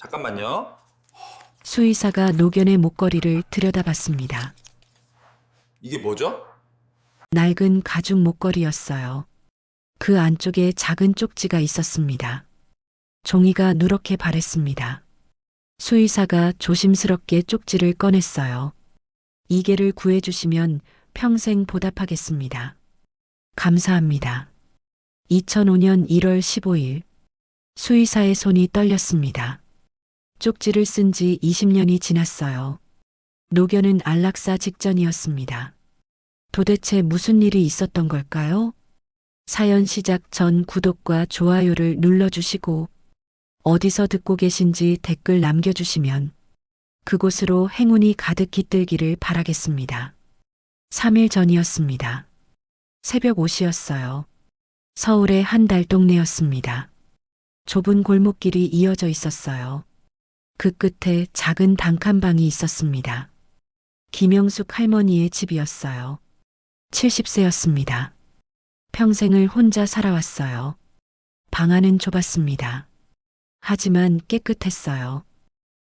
잠깐만요. 수의사가 노견의 목걸이를 들여다봤습니다. 이게 뭐죠? 낡은 가죽 목걸이였어요. 그 안쪽에 작은 쪽지가 있었습니다. 종이가 누렇게 바랬습니다. 수의사가 조심스럽게 쪽지를 꺼냈어요. 이 개를 구해주시면 평생 보답하겠습니다. 감사합니다. 2005년 1월 15일 수의사의 손이 떨렸습니다. 쪽지를 쓴 지 20년이 지났어요. 노견은 안락사 직전이었습니다. 도대체 무슨 일이 있었던 걸까요? 사연 시작 전 구독과 좋아요를 눌러주시고 어디서 듣고 계신지 댓글 남겨주시면 그곳으로 행운이 가득 깃들기를 바라겠습니다. 3일 전이었습니다. 새벽 5시였어요. 서울의 한 달동네였습니다. 좁은 골목길이 이어져 있었어요. 그 끝에 작은 단칸방이 있었습니다. 김영숙 할머니의 집이었어요. 70세였습니다. 평생을 혼자 살아왔어요. 방 안은 좁았습니다. 하지만 깨끗했어요.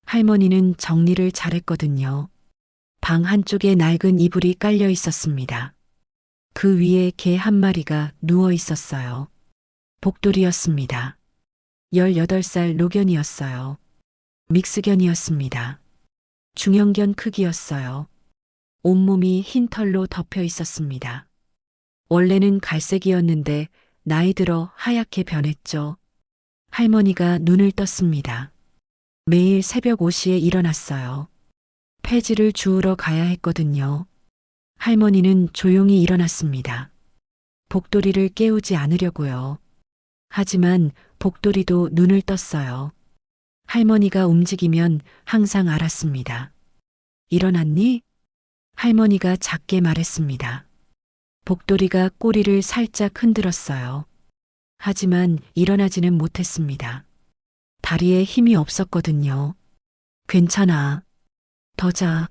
할머니는 정리를 잘했거든요. 방 한쪽에 낡은 이불이 깔려 있었습니다. 그 위에 개 한 마리가 누워 있었어요. 복돌이었습니다. 18살 노견이었어요. 믹스견이었습니다. 중형견 크기였어요. 온몸이 흰 털로 덮여 있었습니다. 원래는 갈색이었는데 나이 들어 하얗게 변했죠. 할머니가 눈을 떴습니다. 매일 새벽 5시에 일어났어요. 폐지를 주우러 가야 했거든요. 할머니는 조용히 일어났습니다. 복돌이를 깨우지 않으려고요. 하지만 복돌이도 눈을 떴어요. 할머니가 움직이면 항상 알았습니다. 일어났니? 할머니가 작게 말했습니다. 복돌이가 꼬리를 살짝 흔들었어요. 하지만 일어나지는 못했습니다. 다리에 힘이 없었거든요. 괜찮아. 더 자.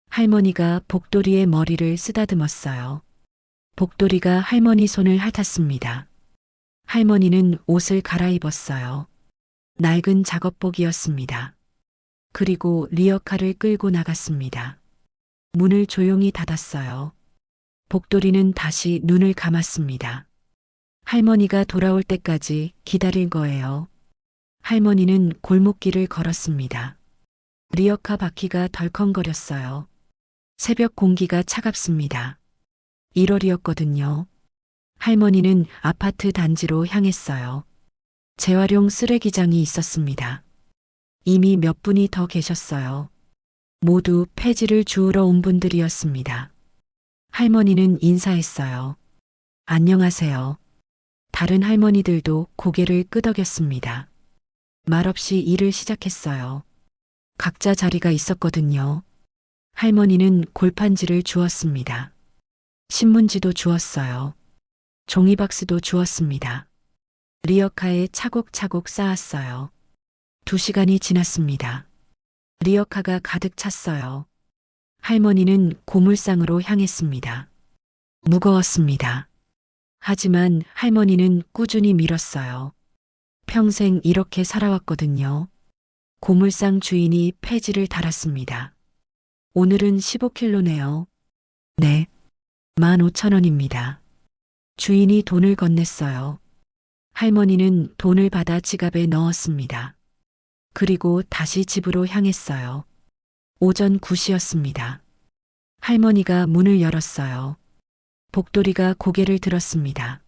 할머니가 복돌이의 머리를 쓰다듬었어요. 복돌이가 할머니 손을 핥았습니다. 할머니는 옷을 갈아입었어요. 낡은 작업복이었습니다. 그리고 리어카를 끌고 나갔습니다. 문을 조용히 닫았어요. 복돌이는 다시 눈을 감았습니다. 할머니가 돌아올 때까지 기다릴 거예요. 할머니는 골목길을 걸었습니다. 리어카 바퀴가 덜컹거렸어요. 새벽 공기가 차갑습니다. 1월이었거든요. 할머니는 아파트 단지로 향했어요. 재활용 쓰레기장이 있었습니다. 이미 몇 분이 더 계셨어요. 모두 폐지를 주우러 온 분들이었습니다. 할머니는 인사했어요. 안녕하세요. 다른 할머니들도 고개를 끄덕였습니다. 말없이 일을 시작했어요. 각자 자리가 있었거든요. 할머니는 골판지를 주었습니다. 신문지도 주었어요. 종이박스도 주었습니다. 리어카에 차곡차곡 쌓았어요. 2시간이 지났습니다. 리어카가 가득 찼어요. 할머니는 고물상으로 향했습니다. 무거웠습니다. 하지만 할머니는 꾸준히 밀었어요. 평생 이렇게 살아왔거든요. 고물상 주인이 폐지를 달았습니다. 오늘은 15kg네요. 네. 15,000원입니다. 주인이 돈을 건넸어요. 할머니는 돈을 받아 지갑에 넣었습니다. 그리고 다시 집으로 향했어요. 오전 9시였습니다. 할머니가 문을 열었어요. 복돌이가 고개를 들었습니다.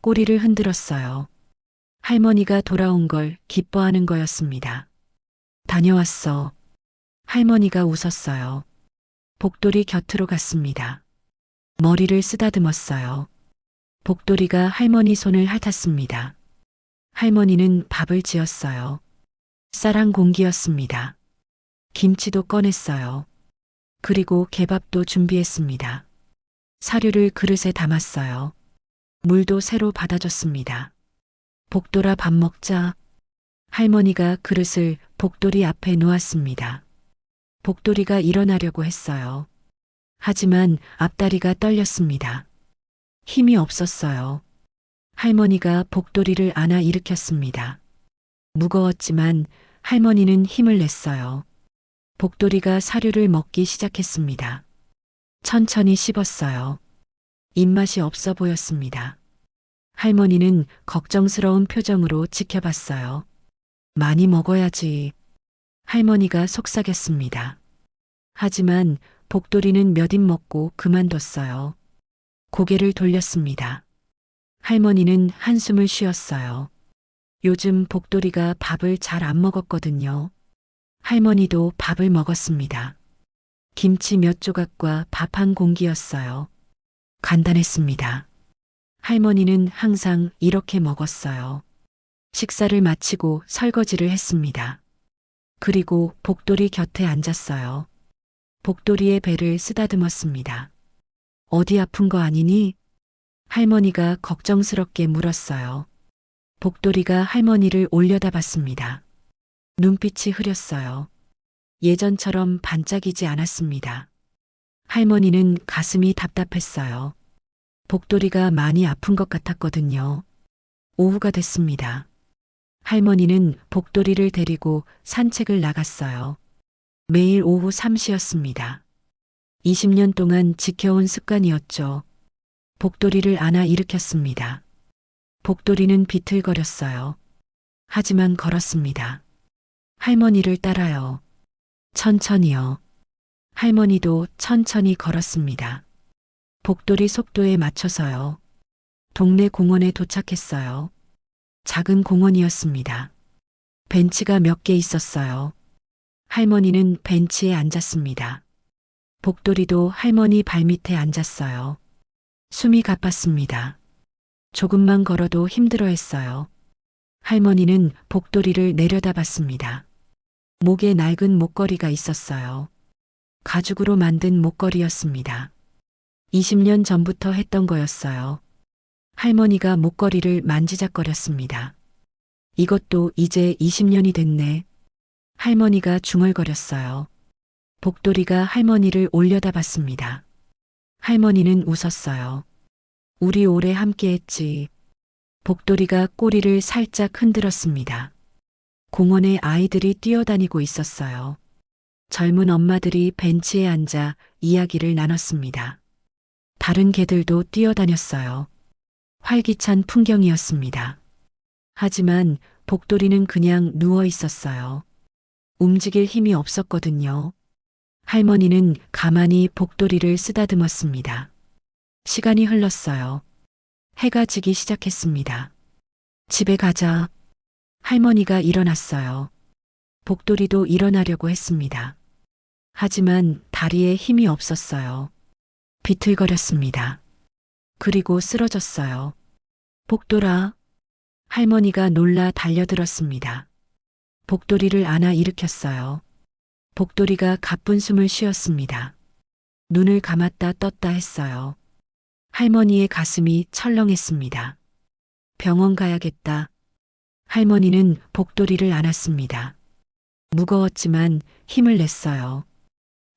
꼬리를 흔들었어요. 할머니가 돌아온 걸 기뻐하는 거였습니다. 다녀왔어. 할머니가 웃었어요. 복돌이 곁으로 갔습니다. 머리를 쓰다듬었어요. 복돌이가 할머니 손을 핥았습니다. 할머니는 밥을 지었어요. 쌀한 공기였습니다. 김치도 꺼냈어요. 그리고 개밥도 준비했습니다. 사료를 그릇에 담았어요. 물도 새로 받아줬습니다. 복돌아 밥 먹자. 할머니가 그릇을 복돌이 앞에 놓았습니다. 복돌이가 일어나려고 했어요. 하지만 앞다리가 떨렸습니다. 힘이 없었어요. 할머니가 복돌이를 안아 일으켰습니다. 무거웠지만 할머니는 힘을 냈어요. 복돌이가 사료를 먹기 시작했습니다. 천천히 씹었어요. 입맛이 없어 보였습니다. 할머니는 걱정스러운 표정으로 지켜봤어요. 많이 먹어야지. 할머니가 속삭였습니다. 하지만 복돌이는 몇 입 먹고 그만뒀어요. 고개를 돌렸습니다. 할머니는 한숨을 쉬었어요. 요즘 복돌이가 밥을 잘 안 먹었거든요. 할머니도 밥을 먹었습니다. 김치 몇 조각과 밥 한 공기였어요. 간단했습니다. 할머니는 항상 이렇게 먹었어요. 식사를 마치고 설거지를 했습니다. 그리고 복돌이 곁에 앉았어요. 복돌이의 배를 쓰다듬었습니다. 어디 아픈 거 아니니? 할머니가 걱정스럽게 물었어요. 복돌이가 할머니를 올려다봤습니다. 눈빛이 흐렸어요. 예전처럼 반짝이지 않았습니다. 할머니는 가슴이 답답했어요. 복돌이가 많이 아픈 것 같았거든요. 오후가 됐습니다. 할머니는 복돌이를 데리고 산책을 나갔어요. 매일 오후 3시였습니다. 20년 동안 지켜온 습관이었죠. 복돌이를 안아 일으켰습니다. 복돌이는 비틀거렸어요. 하지만 걸었습니다. 할머니를 따라요. 천천히요. 할머니도 천천히 걸었습니다. 복돌이 속도에 맞춰서요. 동네 공원에 도착했어요. 작은 공원이었습니다. 벤치가 몇 개 있었어요. 할머니는 벤치에 앉았습니다. 복돌이도 할머니 발밑에 앉았어요. 숨이 가빴습니다. 조금만 걸어도 힘들어했어요. 할머니는 복돌이를 내려다봤습니다. 목에 낡은 목걸이가 있었어요. 가죽으로 만든 목걸이였습니다. 20년 전부터 했던 거였어요. 할머니가 목걸이를 만지작거렸습니다. 이것도 이제 20년이 됐네. 할머니가 중얼거렸어요. 복돌이가 할머니를 올려다봤습니다. 할머니는 웃었어요. 우리 오래 함께했지. 복돌이가 꼬리를 살짝 흔들었습니다. 공원에 아이들이 뛰어다니고 있었어요. 젊은 엄마들이 벤치에 앉아 이야기를 나눴습니다. 다른 개들도 뛰어다녔어요. 활기찬 풍경이었습니다. 하지만 복돌이는 그냥 누워 있었어요. 움직일 힘이 없었거든요. 할머니는 가만히 복돌이를 쓰다듬었습니다. 시간이 흘렀어요. 해가 지기 시작했습니다. 집에 가자. 할머니가 일어났어요. 복돌이도 일어나려고 했습니다. 하지만 다리에 힘이 없었어요. 비틀거렸습니다. 그리고 쓰러졌어요. 복돌아. 할머니가 놀라 달려들었습니다. 복돌이를 안아 일으켰어요. 복돌이가 가쁜 숨을 쉬었습니다. 눈을 감았다 떴다 했어요. 할머니의 가슴이 철렁했습니다. 병원 가야겠다. 할머니는 복돌이를 안았습니다. 무거웠지만 힘을 냈어요.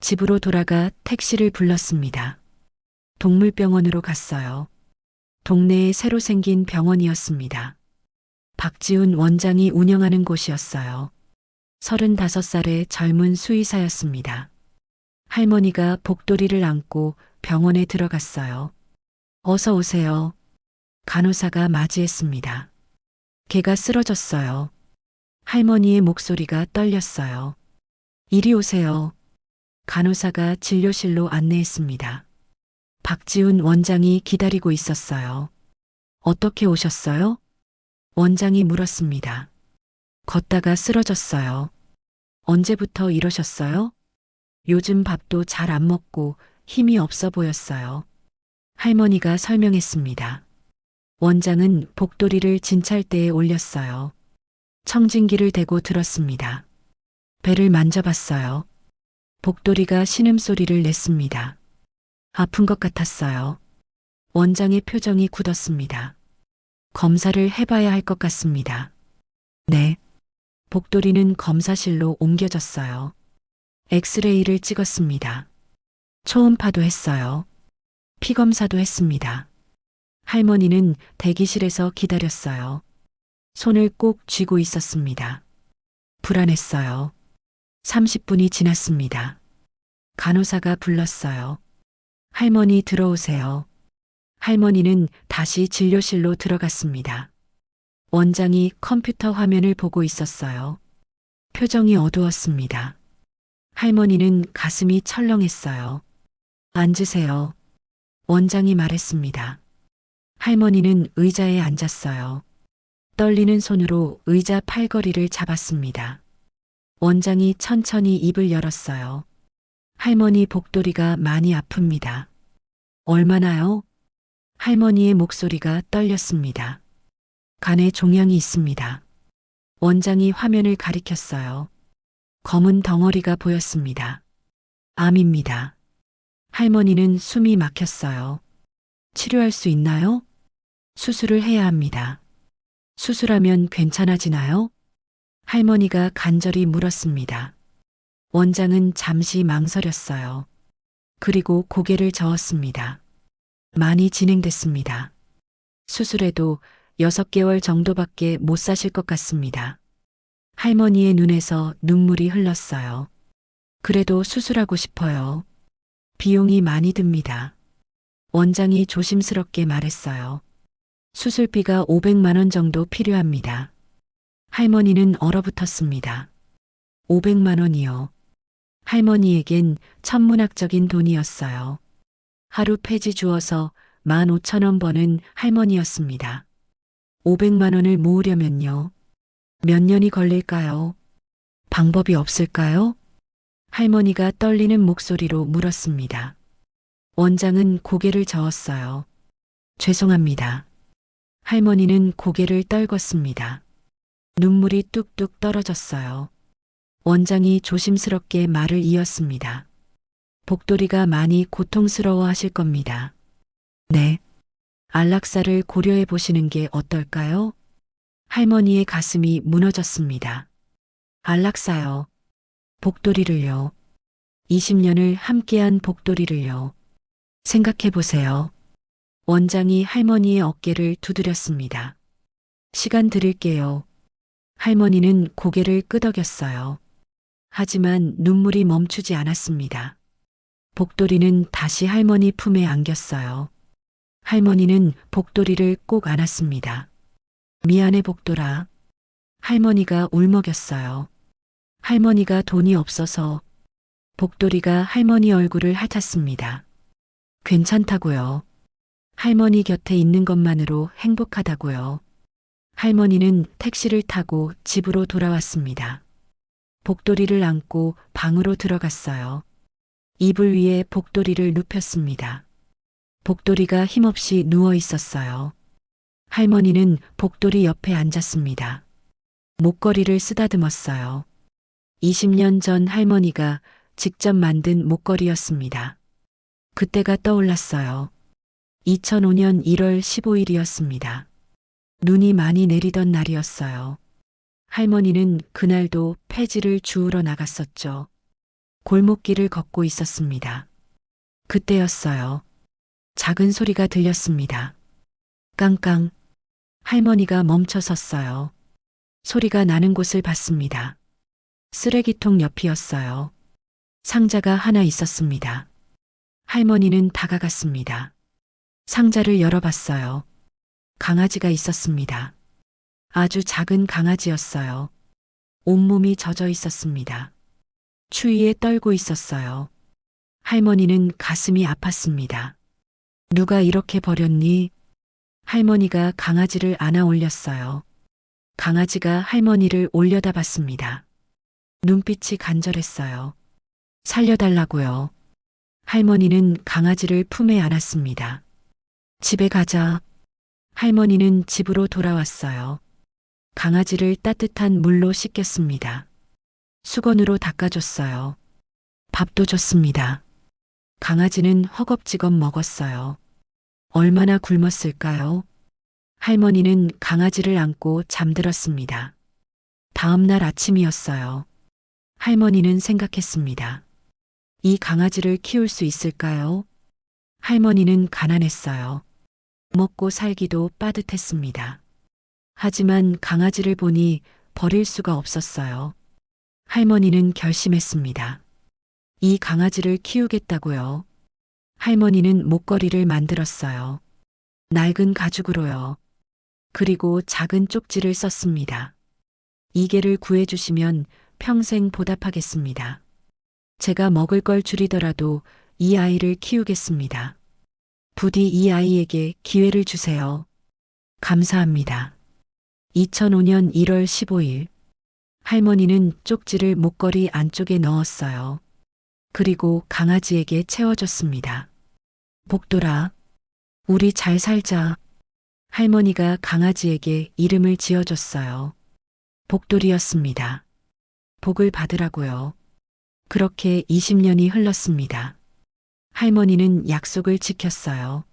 집으로 돌아가 택시를 불렀습니다. 동물병원으로 갔어요. 동네에 새로 생긴 병원이었습니다. 박지훈 원장이 운영하는 곳이었어요. 35살의 젊은 수의사였습니다. 할머니가 복돌이를 안고 병원에 들어갔어요. 어서 오세요. 간호사가 맞이했습니다. 걔가 쓰러졌어요. 할머니의 목소리가 떨렸어요. 이리 오세요. 간호사가 진료실로 안내했습니다. 박지훈 원장이 기다리고 있었어요. 어떻게 오셨어요? 원장이 물었습니다. 걷다가 쓰러졌어요. 언제부터 이러셨어요? 요즘 밥도 잘 안 먹고 힘이 없어 보였어요. 할머니가 설명했습니다. 원장은 복돌이를 진찰대에 올렸어요. 청진기를 대고 들었습니다. 배를 만져봤어요. 복돌이가 신음소리를 냈습니다. 아픈 것 같았어요. 원장의 표정이 굳었습니다. 검사를 해봐야 할 것 같습니다. 네. 복돌이는 검사실로 옮겨졌어요. 엑스레이를 찍었습니다. 초음파도 했어요. 피검사도 했습니다. 할머니는 대기실에서 기다렸어요. 손을 꼭 쥐고 있었습니다. 불안했어요. 30분이 지났습니다. 간호사가 불렀어요. 할머니 들어오세요. 할머니는 다시 진료실로 들어갔습니다. 원장이 컴퓨터 화면을 보고 있었어요. 표정이 어두웠습니다. 할머니는 가슴이 철렁했어요. 앉으세요. 원장이 말했습니다. 할머니는 의자에 앉았어요. 떨리는 손으로 의자 팔걸이를 잡았습니다. 원장이 천천히 입을 열었어요. 할머니 복도리가 많이 아픕니다. 얼마나요? 할머니의 목소리가 떨렸습니다. 간에 종양이 있습니다. 원장이 화면을 가리켰어요. 검은 덩어리가 보였습니다. 암입니다. 할머니는 숨이 막혔어요. 치료할 수 있나요? 수술을 해야 합니다. 수술하면 괜찮아지나요? 할머니가 간절히 물었습니다. 원장은 잠시 망설였어요. 그리고 고개를 저었습니다. 많이 진행됐습니다. 수술해도 6개월 정도밖에 못 사실 것 같습니다. 할머니의 눈에서 눈물이 흘렀어요. 그래도 수술하고 싶어요. 비용이 많이 듭니다. 원장이 조심스럽게 말했어요. 수술비가 500만 원 정도 필요합니다. 할머니는 얼어붙었습니다. 500만 원이요. 할머니에겐 천문학적인 돈이었어요. 하루 폐지 주어서 15,000원 버는 할머니였습니다. 500만 원을 모으려면요. 몇 년이 걸릴까요? 방법이 없을까요? 할머니가 떨리는 목소리로 물었습니다. 원장은 고개를 저었어요. 죄송합니다. 할머니는 고개를 떨궜습니다. 눈물이 뚝뚝 떨어졌어요. 원장이 조심스럽게 말을 이었습니다. 복돌이가 많이 고통스러워 하실 겁니다. 네. 안락사를 고려해 보시는 게 어떨까요? 할머니의 가슴이 무너졌습니다. 안락사요. 복돌이를요. 20년을 함께한 복돌이를요. 생각해 보세요. 원장이 할머니의 어깨를 두드렸습니다. 시간 드릴게요. 할머니는 고개를 끄덕였어요. 하지만 눈물이 멈추지 않았습니다. 복돌이는 다시 할머니 품에 안겼어요. 할머니는 복돌이를 꼭 안았습니다. 미안해 복돌아. 할머니가 울먹였어요. 할머니가 돈이 없어서. 복돌이가 할머니 얼굴을 핥았습니다. 괜찮다고요. 할머니 곁에 있는 것만으로 행복하다고요. 할머니는 택시를 타고 집으로 돌아왔습니다. 복돌이를 안고 방으로 들어갔어요. 이불 위에 복돌이를 눕혔습니다. 복돌이가 힘없이 누워 있었어요. 할머니는 복돌이 옆에 앉았습니다. 목걸이를 쓰다듬었어요. 20년 전 할머니가 직접 만든 목걸이였습니다. 그때가 떠올랐어요. 2005년 1월 15일이었습니다. 눈이 많이 내리던 날이었어요. 할머니는 그날도 폐지를 주우러 나갔었죠. 골목길을 걷고 있었습니다. 그때였어요. 작은 소리가 들렸습니다. 깡깡. 할머니가 멈춰 섰어요. 소리가 나는 곳을 봤습니다. 쓰레기통 옆이었어요. 상자가 하나 있었습니다. 할머니는 다가갔습니다. 상자를 열어봤어요. 강아지가 있었습니다. 아주 작은 강아지였어요. 온몸이 젖어 있었습니다. 추위에 떨고 있었어요. 할머니는 가슴이 아팠습니다. 누가 이렇게 버렸니? 할머니가 강아지를 안아 올렸어요. 강아지가 할머니를 올려다 봤습니다. 눈빛이 간절했어요. 살려달라고요. 할머니는 강아지를 품에 안았습니다. 집에 가자. 할머니는 집으로 돌아왔어요. 강아지를 따뜻한 물로 씻겼습니다. 수건으로 닦아줬어요. 밥도 줬습니다. 강아지는 허겁지겁 먹었어요. 얼마나 굶었을까요? 할머니는 강아지를 안고 잠들었습니다. 다음 날 아침이었어요. 할머니는 생각했습니다. 이 강아지를 키울 수 있을까요? 할머니는 가난했어요. 먹고 살기도 빠듯했습니다. 하지만 강아지를 보니 버릴 수가 없었어요. 할머니는 결심했습니다. 이 강아지를 키우겠다고요. 할머니는 목걸이를 만들었어요. 낡은 가죽으로요. 그리고 작은 쪽지를 썼습니다. 이 개를 구해주시면 평생 보답하겠습니다. 제가 먹을 걸 줄이더라도 이 아이를 키우겠습니다. 부디 이 아이에게 기회를 주세요. 감사합니다. 2005년 1월 15일 할머니는 쪽지를 목걸이 안쪽에 넣었어요. 그리고 강아지에게 채워줬습니다. 복돌아, 우리 잘 살자. 할머니가 강아지에게 이름을 지어줬어요. 복돌이었습니다. 복을 받으라고요. 그렇게 20년이 흘렀습니다. 할머니는 약속을 지켰어요.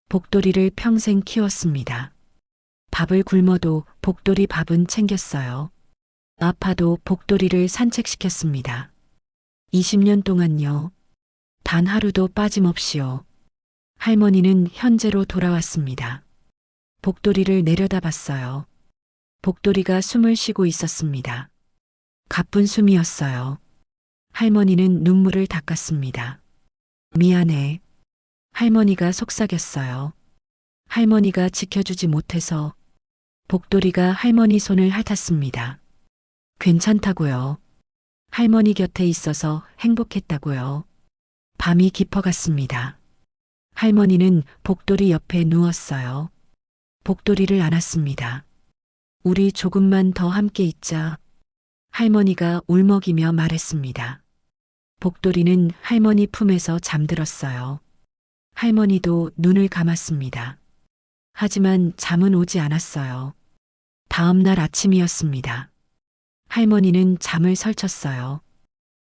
복돌이를 평생 키웠습니다. 밥을 굶어도 복돌이 밥은 챙겼어요. 아파도 복돌이를 산책시켰습니다. 20년 동안요. 단 하루도 빠짐없이요. 할머니는 현재로 돌아왔습니다. 복돌이를 내려다봤어요. 복돌이가 숨을 쉬고 있었습니다. 가쁜 숨이었어요. 할머니는 눈물을 닦았습니다. 미안해. 할머니가 속삭였어요. 할머니가 지켜주지 못해서 복돌이가 할머니 손을 핥았습니다. 괜찮다고요. 할머니 곁에 있어서 행복했다고요. 밤이 깊어갔습니다. 할머니는 복돌이 옆에 누웠어요. 복돌이를 안았습니다. 우리 조금만 더 함께 있자. 할머니가 울먹이며 말했습니다. 복돌이는 할머니 품에서 잠들었어요. 할머니도 눈을 감았습니다. 하지만 잠은 오지 않았어요. 다음 날 아침이었습니다. 할머니는 잠을 설쳤어요.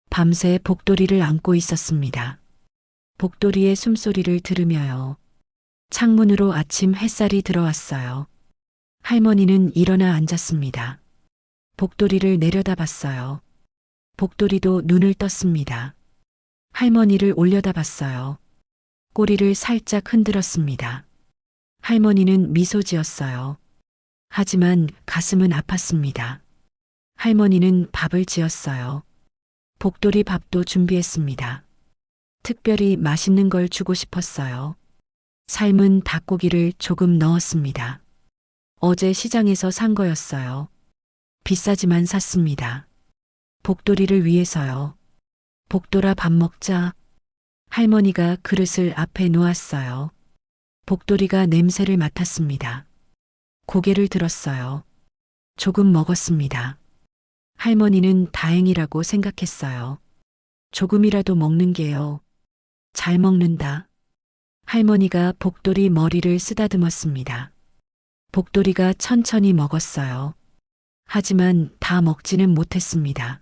밤새 복돌이를 안고 있었습니다. 복돌이의 숨소리를 들으며요. 창문으로 아침 햇살이 들어왔어요. 할머니는 일어나 앉았습니다. 복돌이를 내려다봤어요. 복돌이도 눈을 떴습니다. 할머니를 올려다봤어요. 꼬리를 살짝 흔들었습니다. 할머니는 미소 지었어요. 하지만 가슴은 아팠습니다. 할머니는 밥을 지었어요. 복돌이 밥도 준비했습니다. 특별히 맛있는 걸 주고 싶었어요. 삶은 닭고기를 조금 넣었습니다. 어제 시장에서 산 거였어요. 비싸지만 샀습니다. 복돌이를 위해서요. 복돌아 밥 먹자. 할머니가 그릇을 앞에 놓았어요. 복돌이가 냄새를 맡았습니다. 고개를 들었어요. 조금 먹었습니다. 할머니는 다행이라고 생각했어요. 조금이라도 먹는 게요. 잘 먹는다. 할머니가 복돌이 머리를 쓰다듬었습니다. 복돌이가 천천히 먹었어요. 하지만 다 먹지는 못했습니다.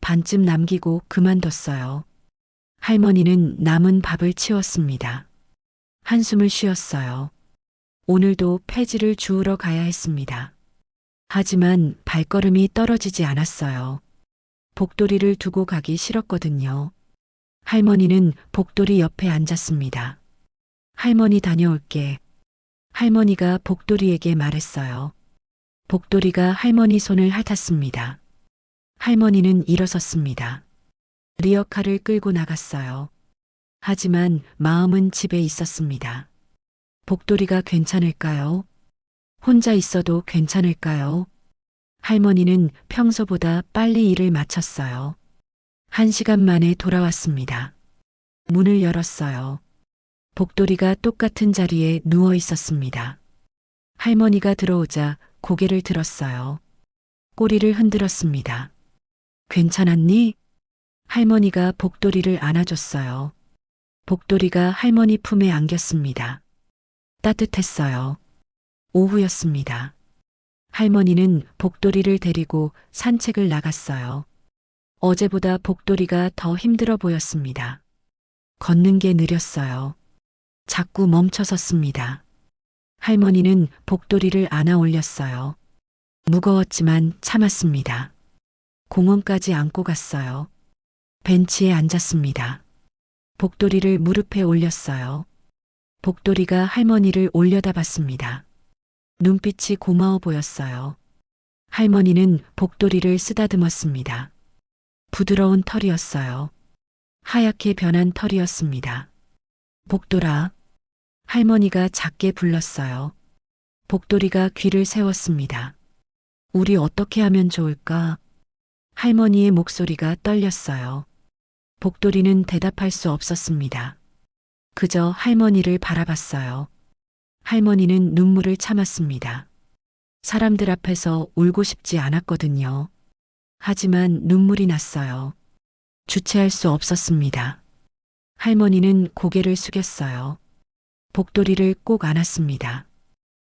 반쯤 남기고 그만뒀어요. 할머니는 남은 밥을 치웠습니다. 한숨을 쉬었어요. 오늘도 폐지를 주우러 가야 했습니다. 하지만 발걸음이 떨어지지 않았어요. 복돌이를 두고 가기 싫었거든요. 할머니는 복돌이 옆에 앉았습니다. 할머니 다녀올게. 할머니가 복돌이에게 말했어요. 복돌이가 할머니 손을 핥았습니다. 할머니는 일어섰습니다. 리어카를 끌고 나갔어요. 하지만 마음은 집에 있었습니다. 복돌이가 괜찮을까요? 혼자 있어도 괜찮을까요? 할머니는 평소보다 빨리 일을 마쳤어요. 1시간 만에 돌아왔습니다. 문을 열었어요. 복돌이가 똑같은 자리에 누워 있었습니다. 할머니가 들어오자 고개를 들었어요. 꼬리를 흔들었습니다. 괜찮았니? 할머니가 복돌이를 안아줬어요. 복돌이가 할머니 품에 안겼습니다. 따뜻했어요. 오후였습니다. 할머니는 복돌이를 데리고 산책을 나갔어요. 어제보다 복돌이가 더 힘들어 보였습니다. 걷는 게 느렸어요. 자꾸 멈춰섰습니다. 할머니는 복돌이를 안아 올렸어요. 무거웠지만 참았습니다. 공원까지 안고 갔어요. 벤치에 앉았습니다. 복돌이를 무릎에 올렸어요. 복돌이가 할머니를 올려다봤습니다. 눈빛이 고마워 보였어요. 할머니는 복돌이를 쓰다듬었습니다. 부드러운 털이었어요. 하얗게 변한 털이었습니다. 복돌아. 할머니가 작게 불렀어요. 복돌이가 귀를 세웠습니다. 우리 어떻게 하면 좋을까? 할머니의 목소리가 떨렸어요. 복돌이는 대답할 수 없었습니다. 그저 할머니를 바라봤어요. 할머니는 눈물을 참았습니다. 사람들 앞에서 울고 싶지 않았거든요. 하지만 눈물이 났어요. 주체할 수 없었습니다. 할머니는 고개를 숙였어요. 복돌이를 꼭 안았습니다.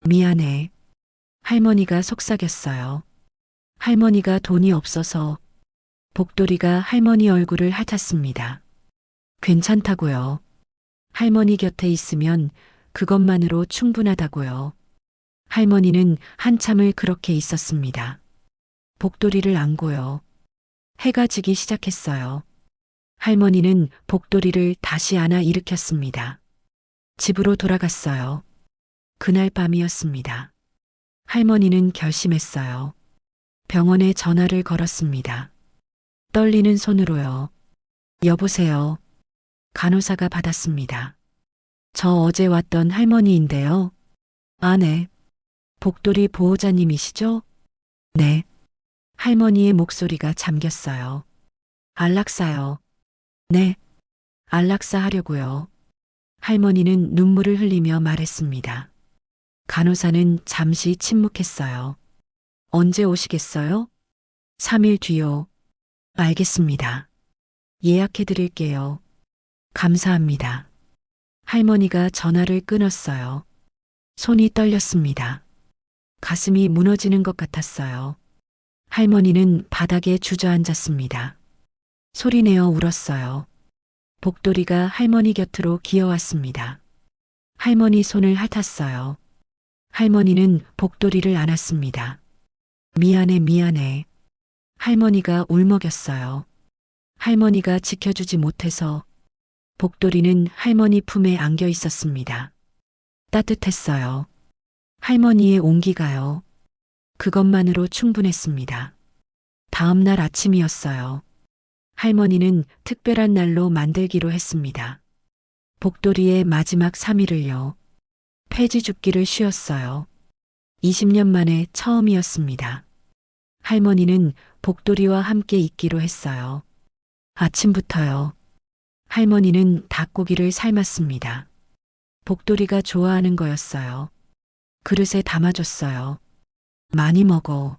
미안해. 할머니가 속삭였어요. 할머니가 돈이 없어서. 복돌이가 할머니 얼굴을 핥았습니다. 괜찮다고요. 할머니 곁에 있으면 그것만으로 충분하다고요. 할머니는 한참을 그렇게 있었습니다. 복돌이를 안고요. 해가 지기 시작했어요. 할머니는 복돌이를 다시 안아 일으켰습니다. 집으로 돌아갔어요. 그날 밤이었습니다. 할머니는 결심했어요. 병원에 전화를 걸었습니다. 떨리는 손으로요. 여보세요. 간호사가 받았습니다. 저 어제 왔던 할머니인데요. 아, 네. 복돌이 보호자님이시죠? 네. 할머니의 목소리가 잠겼어요. 안락사요. 네. 안락사 하려고요. 할머니는 눈물을 흘리며 말했습니다. 간호사는 잠시 침묵했어요. 언제 오시겠어요? 3일 뒤요. 알겠습니다. 예약해 드릴게요. 감사합니다. 할머니가 전화를 끊었어요. 손이 떨렸습니다. 가슴이 무너지는 것 같았어요. 할머니는 바닥에 주저앉았습니다. 소리내어 울었어요. 복돌이가 할머니 곁으로 기어왔습니다. 할머니 손을 핥았어요. 할머니는 복돌이를 안았습니다. 미안해, 미안해. 할머니가 울먹였어요. 할머니가 지켜주지 못해서. 복돌이는 할머니 품에 안겨 있었습니다. 따뜻했어요. 할머니의 온기가요. 그것만으로 충분했습니다. 다음 날 아침이었어요. 할머니는 특별한 날로 만들기로 했습니다. 복돌이의 마지막 3일을요. 폐지 줍기를 쉬었어요. 20년 만에 처음이었습니다. 할머니는 복돌이와 함께 있기로 했어요. 아침부터요. 할머니는 닭고기를 삶았습니다. 복돌이가 좋아하는 거였어요. 그릇에 담아줬어요. 많이 먹어.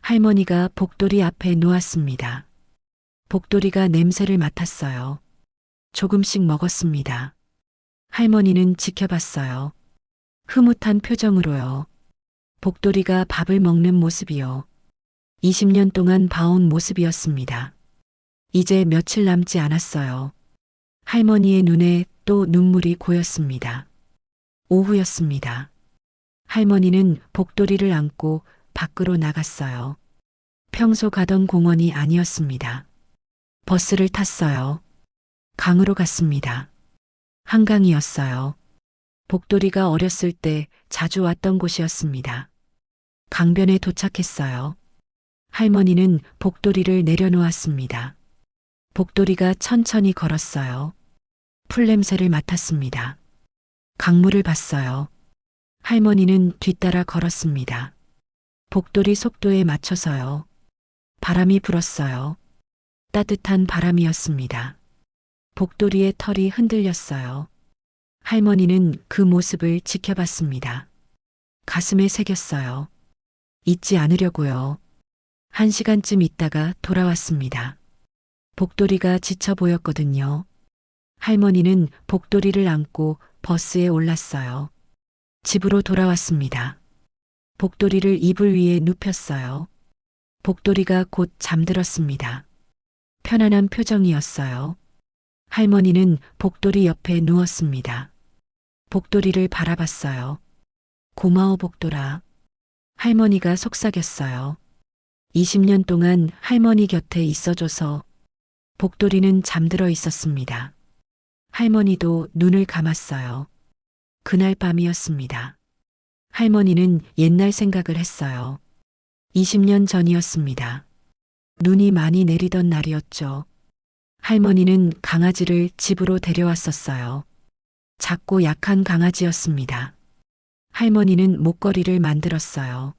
할머니가 복돌이 앞에 놓았습니다. 복돌이가 냄새를 맡았어요. 조금씩 먹었습니다. 할머니는 지켜봤어요. 흐뭇한 표정으로요. 복돌이가 밥을 먹는 모습이요. 20년 동안 봐온 모습이었습니다. 이제 며칠 남지 않았어요. 할머니의 눈에 또 눈물이 고였습니다. 오후였습니다. 할머니는 복돌이를 안고 밖으로 나갔어요. 평소 가던 공원이 아니었습니다. 버스를 탔어요. 강으로 갔습니다. 한강이었어요. 복돌이가 어렸을 때 자주 왔던 곳이었습니다. 강변에 도착했어요. 할머니는 복돌이를 내려놓았습니다. 복돌이가 천천히 걸었어요. 풀냄새를 맡았습니다. 강물을 봤어요. 할머니는 뒤따라 걸었습니다. 복돌이 속도에 맞춰서요. 바람이 불었어요. 따뜻한 바람이었습니다. 복돌이의 털이 흔들렸어요. 할머니는 그 모습을 지켜봤습니다. 가슴에 새겼어요. 잊지 않으려고요. 1시간쯤 있다가 돌아왔습니다. 복돌이가 지쳐 보였거든요. 할머니는 복돌이를 안고 버스에 올랐어요. 집으로 돌아왔습니다. 복돌이를 이불 위에 눕혔어요. 복돌이가 곧 잠들었습니다. 편안한 표정이었어요. 할머니는 복돌이 옆에 누웠습니다. 복돌이를 바라봤어요. 고마워, 복돌아. 할머니가 속삭였어요. 20년 동안 할머니 곁에 있어줘서. 복돌이는 잠들어 있었습니다. 할머니도 눈을 감았어요. 그날 밤이었습니다. 할머니는 옛날 생각을 했어요. 20년 전이었습니다. 눈이 많이 내리던 날이었죠. 할머니는 강아지를 집으로 데려왔었어요. 작고 약한 강아지였습니다. 할머니는 목걸이를 만들었어요.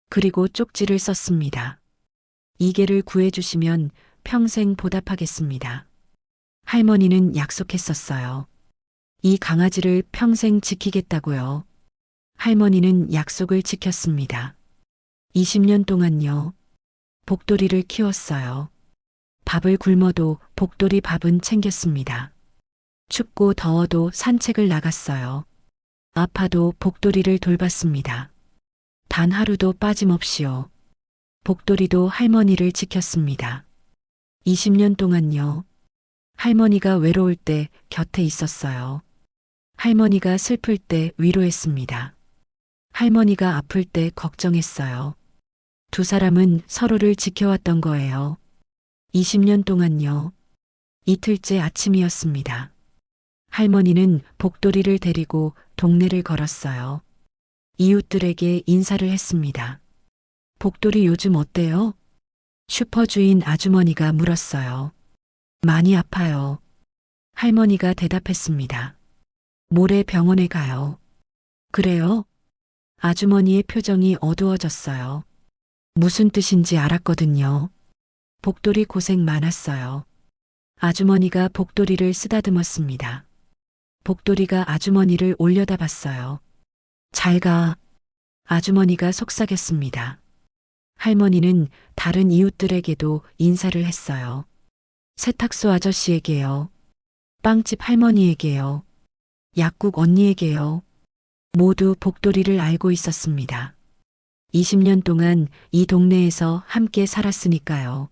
그리고 쪽지를 썼습니다. 이 개를 구해주시면 평생 보답하겠습니다. 할머니는 약속했었어요. 이 강아지를 평생 지키겠다고요. 할머니는 약속을 지켰습니다. 20년 동안요. 복돌이를 키웠어요. 밥을 굶어도 복돌이 밥은 챙겼습니다. 춥고 더워도 산책을 나갔어요. 아파도 복돌이를 돌봤습니다. 단 하루도 빠짐없이요. 복돌이도 할머니를 지켰습니다. 20년 동안요. 할머니가 외로울 때 곁에 있었어요. 할머니가 슬플 때 위로했습니다. 할머니가 아플 때 걱정했어요. 두 사람은 서로를 지켜왔던 거예요. 20년 동안요. 이틀째 아침이었습니다. 할머니는 복돌이를 데리고 동네를 걸었어요. 이웃들에게 인사를 했습니다. 복돌이 요즘 어때요? 슈퍼 주인 아주머니가 물었어요. 많이 아파요. 할머니가 대답했습니다. 모레 병원에 가요. 그래요? 아주머니의 표정이 어두워졌어요. 무슨 뜻인지 알았거든요. 복돌이 고생 많았어요. 아주머니가 복돌이를 쓰다듬었습니다. 복돌이가 아주머니를 올려다봤어요. 잘 가. 아주머니가 속삭였습니다. 할머니는 다른 이웃들에게도 인사를 했어요. 세탁소 아저씨에게요. 빵집 할머니에게요. 약국 언니에게요. 모두 복돌이를 알고 있었습니다. 20년 동안 이 동네에서 함께 살았으니까요.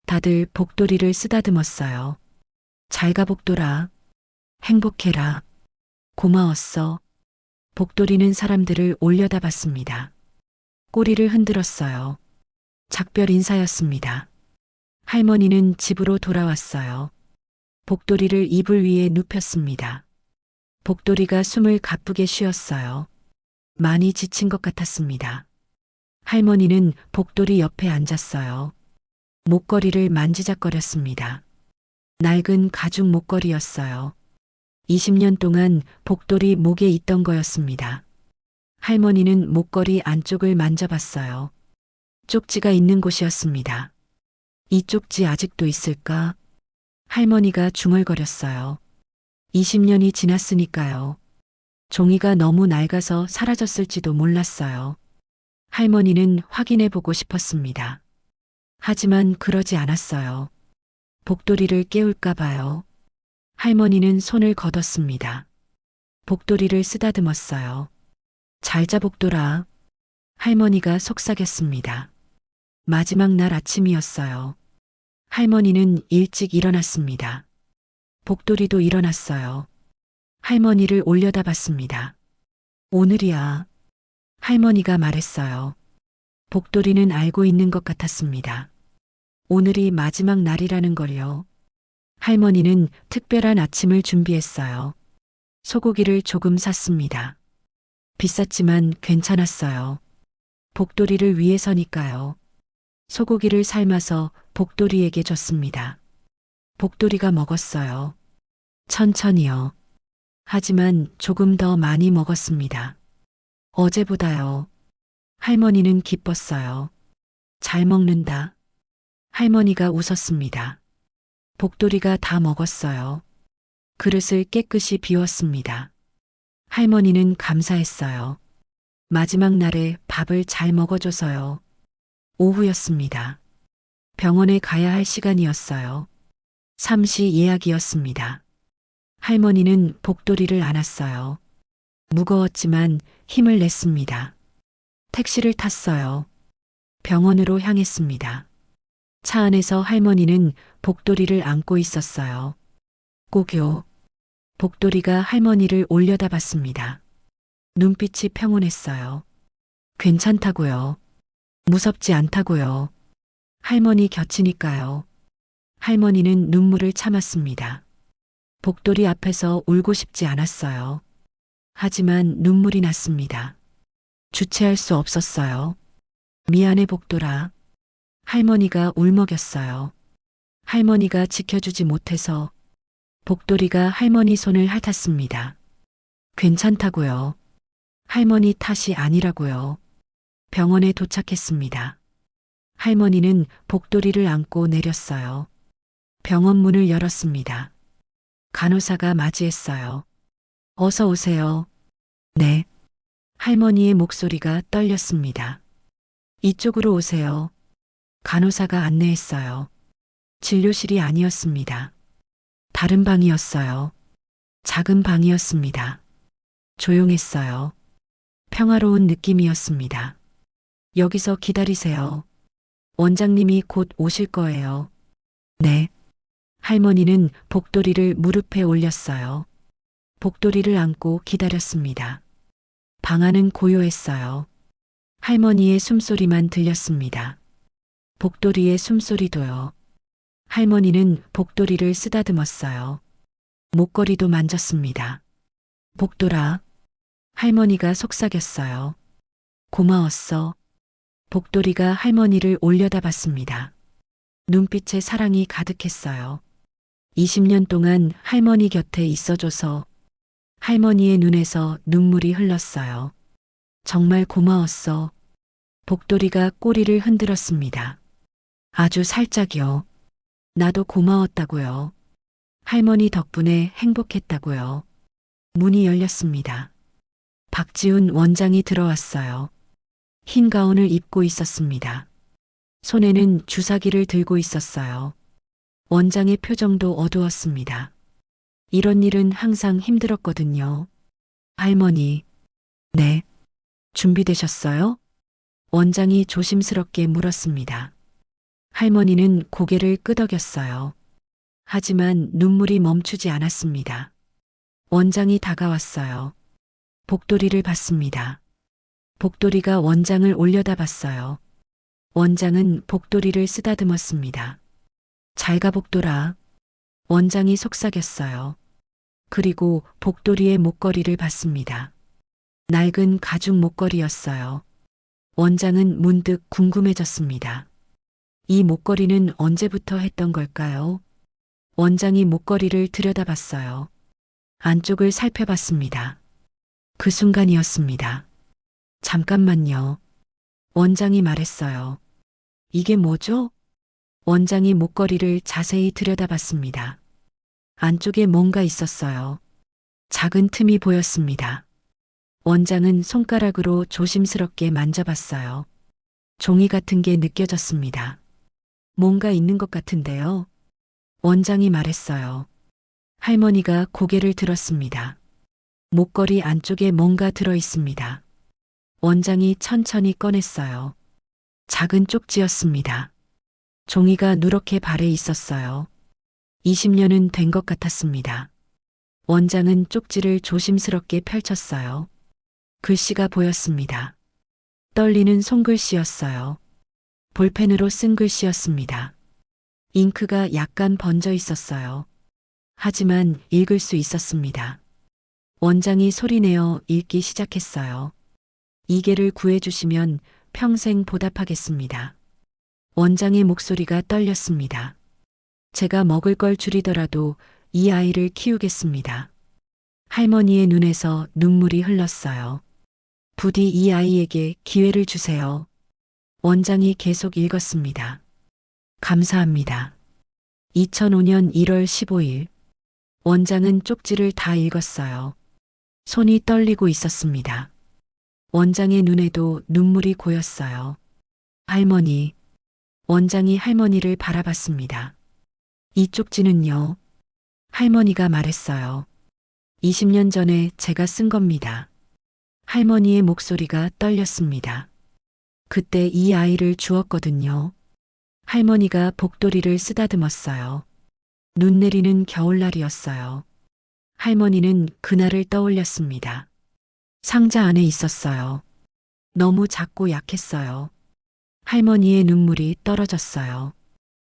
다들 복돌이를 쓰다듬었어요. 잘 가 복돌아. 행복해라. 고마웠어. 복돌이는 사람들을 올려다봤습니다. 꼬리를 흔들었어요. 작별 인사였습니다. 할머니는 집으로 돌아왔어요. 복돌이를 이불 위에 눕혔습니다. 복돌이가 숨을 가쁘게 쉬었어요. 많이 지친 것 같았습니다. 할머니는 복돌이 옆에 앉았어요. 목걸이를 만지작거렸습니다. 낡은 가죽 목걸이였어요. 20년 동안 복돌이 목에 있던 거였습니다. 할머니는 목걸이 안쪽을 만져봤어요. 쪽지가 있는 곳이었습니다. 이 쪽지 아직도 있을까? 할머니가 중얼거렸어요. 20년이 지났으니까요. 종이가 너무 낡아서 사라졌을지도 몰랐어요. 할머니는 확인해 보고 싶었습니다. 하지만 그러지 않았어요. 복돌이를 깨울까 봐요. 할머니는 손을 걷었습니다. 복돌이를 쓰다듬었어요. 잘 자 복돌아. 할머니가 속삭였습니다. 마지막 날 아침이었어요. 할머니는 일찍 일어났습니다. 복돌이도 일어났어요. 할머니를 올려다봤습니다. 오늘이야. 할머니가 말했어요. 복돌이는 알고 있는 것 같았습니다. 오늘이 마지막 날이라는 걸요. 할머니는 특별한 아침을 준비했어요. 소고기를 조금 샀습니다. 비쌌지만 괜찮았어요. 복돌이를 위해서니까요. 소고기를 삶아서 복돌이에게 줬습니다. 복돌이가 먹었어요. 천천히요. 하지만 조금 더 많이 먹었습니다. 어제보다요. 할머니는 기뻤어요. 잘 먹는다. 할머니가 웃었습니다. 복돌이가 다 먹었어요. 그릇을 깨끗이 비웠습니다. 할머니는 감사했어요. 마지막 날에 밥을 잘 먹어줘서요. 오후였습니다. 병원에 가야 할 시간이었어요. 잠시 예약이었습니다. 할머니는 복돌이를 안았어요. 무거웠지만 힘을 냈습니다. 택시를 탔어요. 병원으로 향했습니다. 차 안에서 할머니는 복돌이를 안고 있었어요. 꼭요. 복돌이가 할머니를 올려다봤습니다. 눈빛이 평온했어요. 괜찮다고요. 무섭지 않다고요. 할머니 곁이니까요. 할머니는 눈물을 참았습니다. 복돌이 앞에서 울고 싶지 않았어요. 하지만 눈물이 났습니다. 주체할 수 없었어요. 미안해 복돌아. 할머니가 울먹였어요. 할머니가 지켜주지 못해서 복돌이가 할머니 손을 핥았습니다. 괜찮다고요. 할머니 탓이 아니라고요. 병원에 도착했습니다. 할머니는 복돌이를 안고 내렸어요. 병원 문을 열었습니다. 간호사가 맞이했어요. 어서 오세요. 네. 할머니의 목소리가 떨렸습니다. 이쪽으로 오세요. 간호사가 안내했어요. 진료실이 아니었습니다. 다른 방이었어요. 작은 방이었습니다. 조용했어요. 평화로운 느낌이었습니다. 여기서 기다리세요. 원장님이 곧 오실 거예요. 네. 할머니는 복돌이를 무릎에 올렸어요. 복돌이를 안고 기다렸습니다. 방 안은 고요했어요. 할머니의 숨소리만 들렸습니다. 복돌이의 숨소리도요. 할머니는 복돌이를 쓰다듬었어요. 목걸이도 만졌습니다. 복돌아. 할머니가 속삭였어요. 고마웠어. 복돌이가 할머니를 올려다봤습니다. 눈빛에 사랑이 가득했어요. 20년 동안 할머니 곁에 있어줘서 할머니의 눈에서 눈물이 흘렀어요. 정말 고마웠어. 복돌이가 꼬리를 흔들었습니다. 아주 살짝이요. 나도 고마웠다고요. 할머니 덕분에 행복했다고요. 문이 열렸습니다. 박지훈 원장이 들어왔어요. 흰 가운을 입고 있었습니다. 손에는 주사기를 들고 있었어요. 원장의 표정도 어두웠습니다. 이런 일은 항상 힘들었거든요. 할머니. 네. 준비되셨어요? 원장이 조심스럽게 물었습니다. 할머니는 고개를 끄덕였어요. 하지만 눈물이 멈추지 않았습니다. 원장이 다가왔어요. 복돌이를 봤습니다. 복돌이가 원장을 올려다봤어요. 원장은 복돌이를 쓰다듬었습니다. 잘 가 복돌아. 원장이 속삭였어요. 그리고 복돌이의 목걸이를 봤습니다. 낡은 가죽 목걸이였어요. 원장은 문득 궁금해졌습니다. 이 목걸이는 언제부터 했던 걸까요? 원장이 목걸이를 들여다봤어요. 안쪽을 살펴봤습니다. 그 순간이었습니다. 잠깐만요. 원장이 말했어요. 이게 뭐죠? 원장이 목걸이를 자세히 들여다봤습니다. 안쪽에 뭔가 있었어요. 작은 틈이 보였습니다. 원장은 손가락으로 조심스럽게 만져봤어요. 종이 같은 게 느껴졌습니다. 뭔가 있는 것 같은데요. 원장이 말했어요. 할머니가 고개를 들었습니다. 목걸이 안쪽에 뭔가 들어 있습니다. 원장이 천천히 꺼냈어요. 작은 쪽지였습니다. 종이가 누렇게 발에 있었어요. 20년은 된 것 같았습니다. 원장은 쪽지를 조심스럽게 펼쳤어요. 글씨가 보였습니다. 떨리는 손글씨였어요. 볼펜으로 쓴 글씨였습니다. 잉크가 약간 번져 있었어요. 하지만 읽을 수 있었습니다. 원장이 소리내어 읽기 시작했어요. 이계를 구해주시면 평생 보답하겠습니다. 원장의 목소리가 떨렸습니다. 제가 먹을 걸 줄이더라도 이 아이를 키우겠습니다. 할머니의 눈에서 눈물이 흘렀어요. 부디 이 아이에게 기회를 주세요. 원장이 계속 읽었습니다. 감사합니다. 2005년 1월 15일. 원장은 쪽지를 다 읽었어요. 손이 떨리고 있었습니다. 원장의 눈에도 눈물이 고였어요. 할머니. 원장이 할머니를 바라봤습니다. 이 쪽지는요. 할머니가 말했어요. 20년 전에 제가 쓴 겁니다. 할머니의 목소리가 떨렸습니다. 그때 이 아이를 주었거든요. 할머니가 복돌이를 쓰다듬었어요. 눈 내리는 겨울날이었어요. 할머니는 그날을 떠올렸습니다. 상자 안에 있었어요. 너무 작고 약했어요. 할머니의 눈물이 떨어졌어요.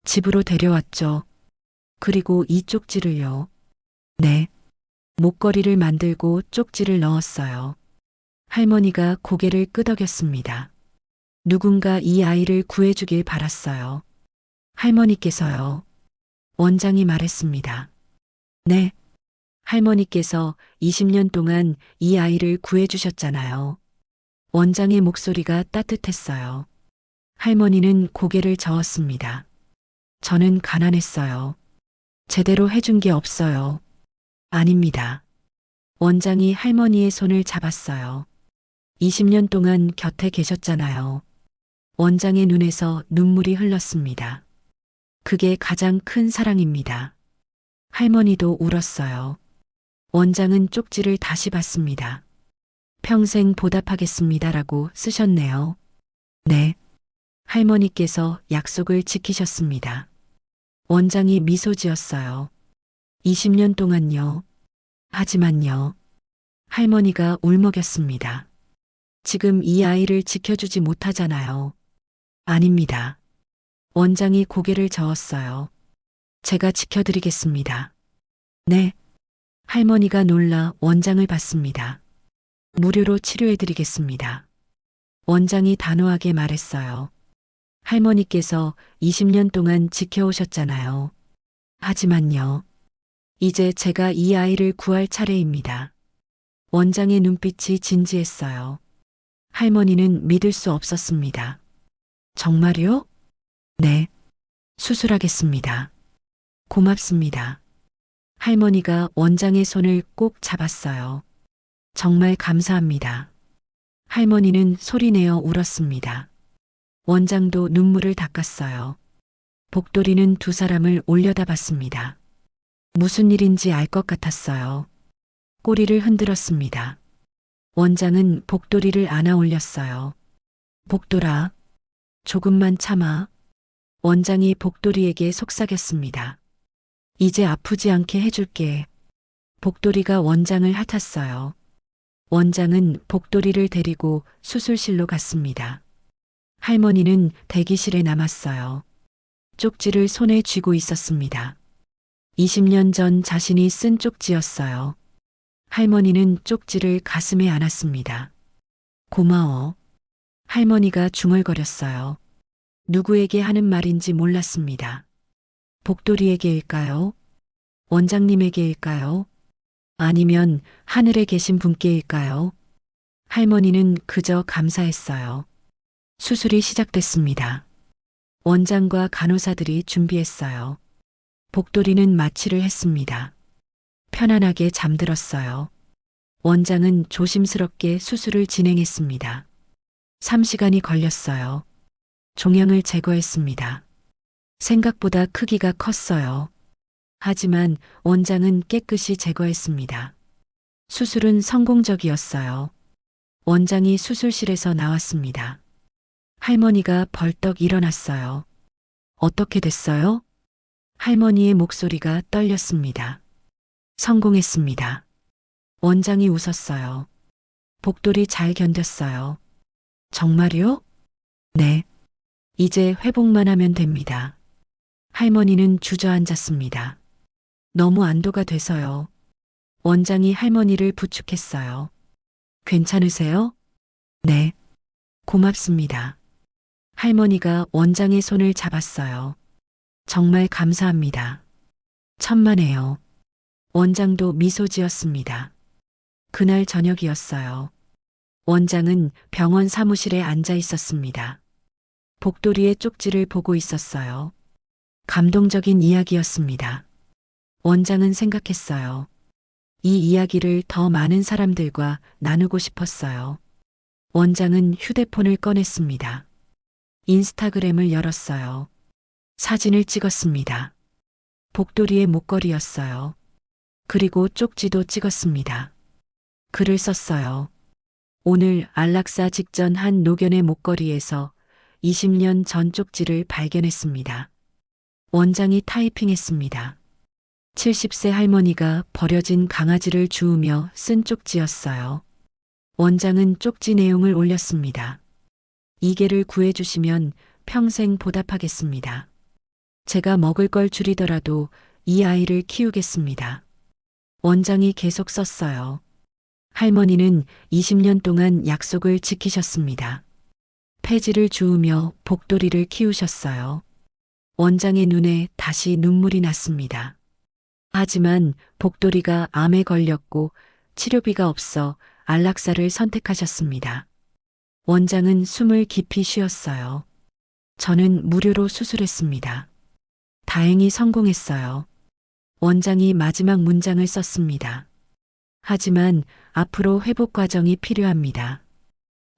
집으로 데려왔죠. 그리고 이 쪽지를요. 네. 목걸이를 만들고 쪽지를 넣었어요. 할머니가 고개를 끄덕였습니다. 누군가 이 아이를 구해주길 바랐어요. 할머니께서요. 원장이 말했습니다. 네. 할머니께서 20년 동안 이 아이를 구해주셨잖아요. 원장의 목소리가 따뜻했어요. 할머니는 고개를 저었습니다. 저는 가난했어요. 제대로 해준 게 없어요. 아닙니다. 원장이 할머니의 손을 잡았어요. 20년 동안 곁에 계셨잖아요. 원장의 눈에서 눈물이 흘렀습니다. 그게 가장 큰 사랑입니다. 할머니도 울었어요. 원장은 쪽지를 다시 봤습니다. 평생 보답하겠습니다라고 쓰셨네요. 네. 할머니께서 약속을 지키셨습니다. 원장이 미소 지었어요. 20년 동안요. 하지만요. 할머니가 울먹였습니다. 지금 이 아이를 지켜주지 못하잖아요. 아닙니다. 원장이 고개를 저었어요. 제가 지켜드리겠습니다. 네. 할머니가 놀라 원장을 봤습니다. 무료로 치료해드리겠습니다. 원장이 단호하게 말했어요. 할머니께서 20년 동안 지켜오셨잖아요. 하지만요. 이제 제가 이 아이를 구할 차례입니다. 원장의 눈빛이 진지했어요. 할머니는 믿을 수 없었습니다. 정말요? 네. 수술하겠습니다. 고맙습니다. 할머니가 원장의 손을 꼭 잡았어요. 정말 감사합니다. 할머니는 소리내어 울었습니다. 원장도 눈물을 닦았어요. 복돌이는 두 사람을 올려다봤습니다. 무슨 일인지 알 것 같았어요. 꼬리를 흔들었습니다. 원장은 복돌이를 안아 올렸어요. 복돌아, 조금만 참아. 원장이 복돌이에게 속삭였습니다. 이제 아프지 않게 해줄게. 복돌이가 원장을 핥았어요. 원장은 복돌이를 데리고 수술실로 갔습니다. 할머니는 대기실에 남았어요. 쪽지를 손에 쥐고 있었습니다. 20년 전 자신이 쓴 쪽지였어요. 할머니는 쪽지를 가슴에 안았습니다. 고마워. 할머니가 중얼거렸어요. 누구에게 하는 말인지 몰랐습니다. 복돌이에게일까요? 원장님에게일까요? 아니면 하늘에 계신 분께일까요? 할머니는 그저 감사했어요. 수술이 시작됐습니다. 원장과 간호사들이 준비했어요. 복돌이는 마취를 했습니다. 편안하게 잠들었어요. 원장은 조심스럽게 수술을 진행했습니다. 3시간이 걸렸어요. 종양을 제거했습니다. 생각보다 크기가 컸어요. 하지만 원장은 깨끗이 제거했습니다. 수술은 성공적이었어요. 원장이 수술실에서 나왔습니다. 할머니가 벌떡 일어났어요. 어떻게 됐어요? 할머니의 목소리가 떨렸습니다. 성공했습니다. 원장이 웃었어요. 복돌이 잘 견뎠어요. 정말요? 네. 이제 회복만 하면 됩니다. 할머니는 주저앉았습니다. 너무 안도가 돼서요. 원장이 할머니를 부축했어요. 괜찮으세요? 네. 고맙습니다. 할머니가 원장의 손을 잡았어요. 정말 감사합니다. 천만에요. 원장도 미소 지었습니다. 그날 저녁이었어요. 원장은 병원 사무실에 앉아 있었습니다. 복돌이의 쪽지를 보고 있었어요. 감동적인 이야기였습니다. 원장은 생각했어요. 이 이야기를 더 많은 사람들과 나누고 싶었어요. 원장은 휴대폰을 꺼냈습니다. 인스타그램을 열었어요. 사진을 찍었습니다. 복돌이의 목걸이였어요. 그리고 쪽지도 찍었습니다. 글을 썼어요. 오늘 안락사 직전 한 노견의 목걸이에서 20년 전 쪽지를 발견했습니다. 원장이 타이핑했습니다. 70세 할머니가 버려진 강아지를 주우며 쓴 쪽지였어요. 원장은 쪽지 내용을 올렸습니다. 이 개를 구해주시면 평생 보답하겠습니다. 제가 먹을 걸 줄이더라도 이 아이를 키우겠습니다. 원장이 계속 썼어요. 할머니는 20년 동안 약속을 지키셨습니다. 폐지를 주우며 복돌이를 키우셨어요. 원장의 눈에 다시 눈물이 났습니다. 하지만 복돌이가 암에 걸렸고 치료비가 없어 안락사를 선택하셨습니다. 원장은 숨을 깊이 쉬었어요. 저는 무료로 수술했습니다. 다행히 성공했어요. 원장이 마지막 문장을 썼습니다. 하지만 앞으로 회복 과정이 필요합니다.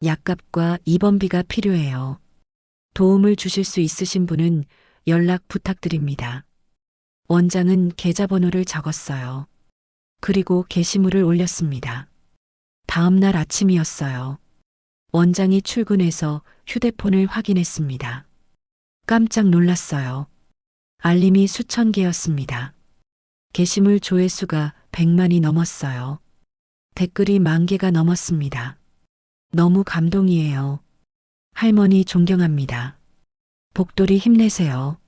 약값과 입원비가 필요해요. 도움을 주실 수 있으신 분은 연락 부탁드립니다. 원장은 계좌번호를 적었어요. 그리고 게시물을 올렸습니다. 다음 날 아침이었어요. 원장이 출근해서 휴대폰을 확인했습니다. 깜짝 놀랐어요. 알림이 수천 개였습니다. 게시물 조회수가 100만이 넘었어요. 댓글이 10,000개가 넘었습니다. 너무 감동이에요. 할머니 존경합니다. 복돌이 힘내세요.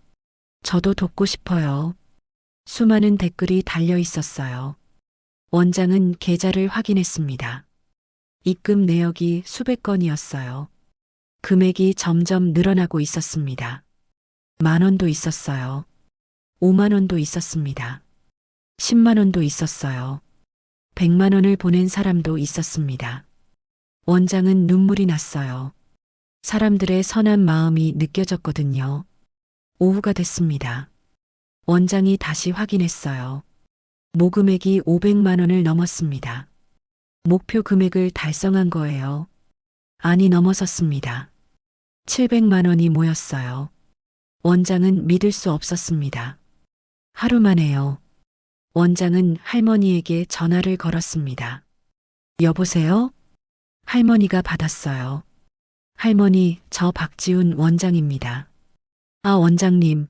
저도 돕고 싶어요. 수많은 댓글이 달려 있었어요. 원장은 계좌를 확인했습니다. 입금 내역이 수백 건이었어요. 금액이 점점 늘어나고 있었습니다. 10,000원도 있었어요. 50,000원도 있었습니다. 100,000원도 있었어요. 100,000원을 보낸 사람도 있었습니다. 원장은 눈물이 났어요. 사람들의 선한 마음이 느껴졌거든요. 오후가 됐습니다. 원장이 다시 확인했어요. 모금액이 500만 원을 넘었습니다. 목표 금액을 달성한 거예요. 아니, 넘어섰습니다. 700만 원이 모였어요. 원장은 믿을 수 없었습니다. 하루 만에요. 원장은 할머니에게 전화를 걸었습니다. 여보세요? 할머니가 받았어요. 할머니, 저 박지훈 원장입니다. 아, 원장님.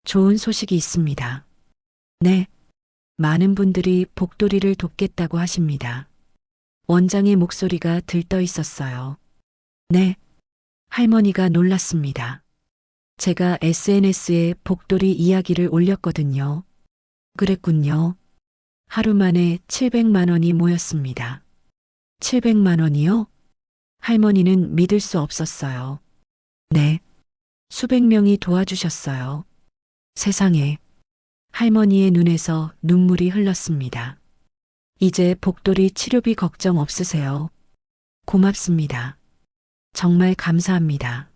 좋은 소식이 있습니다. 네. 많은 분들이 복돌이를 돕겠다고 하십니다. 원장의 목소리가 들떠 있었어요. 네. 할머니가 놀랐습니다. 제가 SNS에 복돌이 이야기를 올렸거든요. 그랬군요. 하루 만에 700만 원이 모였습니다. 700만 원이요? 할머니는 믿을 수 없었어요. 네. 수백 명이 도와주셨어요. 세상에. 할머니의 눈에서 눈물이 흘렀습니다. 이제 복돌이 치료비 걱정 없으세요. 고맙습니다. 정말 감사합니다.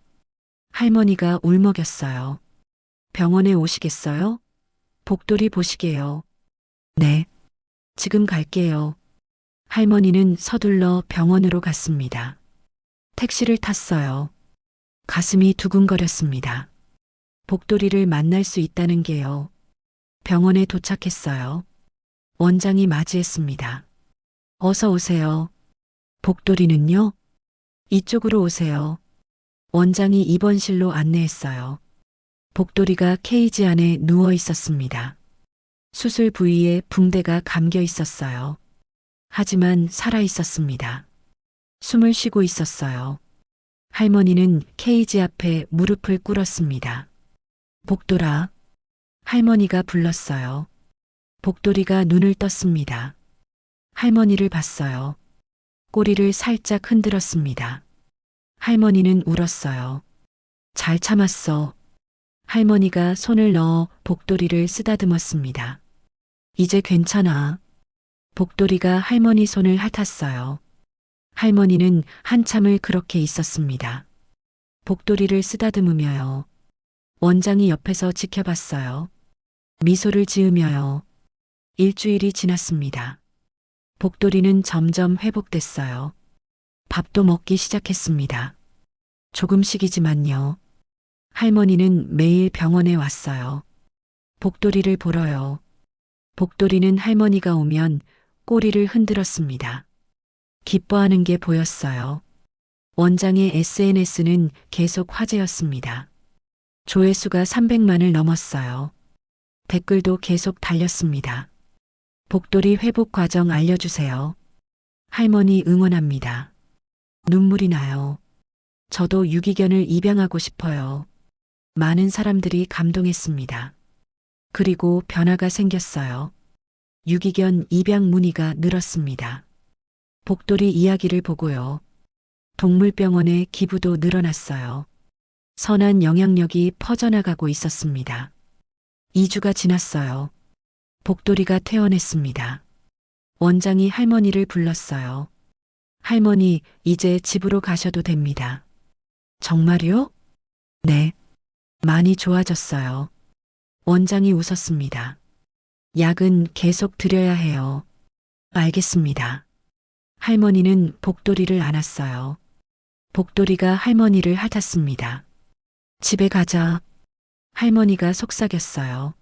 할머니가 울먹였어요. 병원에 오시겠어요? 복돌이 보시게요. 네. 지금 갈게요. 할머니는 서둘러 병원으로 갔습니다. 택시를 탔어요. 가슴이 두근거렸습니다. 복돌이를 만날 수 있다는 게요. 병원에 도착했어요. 원장이 맞이했습니다. 어서 오세요. 복돌이는요? 이쪽으로 오세요. 원장이 입원실로 안내했어요. 복돌이가 케이지 안에 누워 있었습니다. 수술 부위에 붕대가 감겨 있었어요. 하지만 살아 있었습니다. 숨을 쉬고 있었어요. 할머니는 케이지 앞에 무릎을 꿇었습니다. 복돌아. 할머니가 불렀어요. 복돌이가 눈을 떴습니다. 할머니를 봤어요. 꼬리를 살짝 흔들었습니다. 할머니는 울었어요. 잘 참았어. 할머니가 손을 넣어 복돌이를 쓰다듬었습니다. 이제 괜찮아. 복돌이가 할머니 손을 핥았어요. 할머니는 한참을 그렇게 있었습니다. 복돌이를 쓰다듬으며요. 원장이 옆에서 지켜봤어요. 미소를 지으며요. 일주일이 지났습니다. 복돌이는 점점 회복됐어요. 밥도 먹기 시작했습니다. 조금씩이지만요. 할머니는 매일 병원에 왔어요. 복돌이를 보러요. 복돌이는 할머니가 오면 꼬리를 흔들었습니다. 기뻐하는 게 보였어요. 원장의 SNS는 계속 화제였습니다. 조회수가 300만을 넘었어요. 댓글도 계속 달렸습니다. 복돌이 회복 과정 알려주세요. 할머니 응원합니다. 눈물이 나요. 저도 유기견을 입양하고 싶어요. 많은 사람들이 감동했습니다. 그리고 변화가 생겼어요. 유기견 입양 문의가 늘었습니다. 복돌이 이야기를 보고요. 동물병원의 기부도 늘어났어요. 선한 영향력이 퍼져나가고 있었습니다. 2주가 지났어요. 복돌이가 퇴원했습니다. 원장이 할머니를 불렀어요. 할머니, 이제 집으로 가셔도 됩니다. 정말요? 네. 많이 좋아졌어요. 원장이 웃었습니다. 약은 계속 드려야 해요. 알겠습니다. 할머니는 복돌이를 안았어요. 복돌이가 할머니를 핥았습니다. 집에 가자. 할머니가 속삭였어요.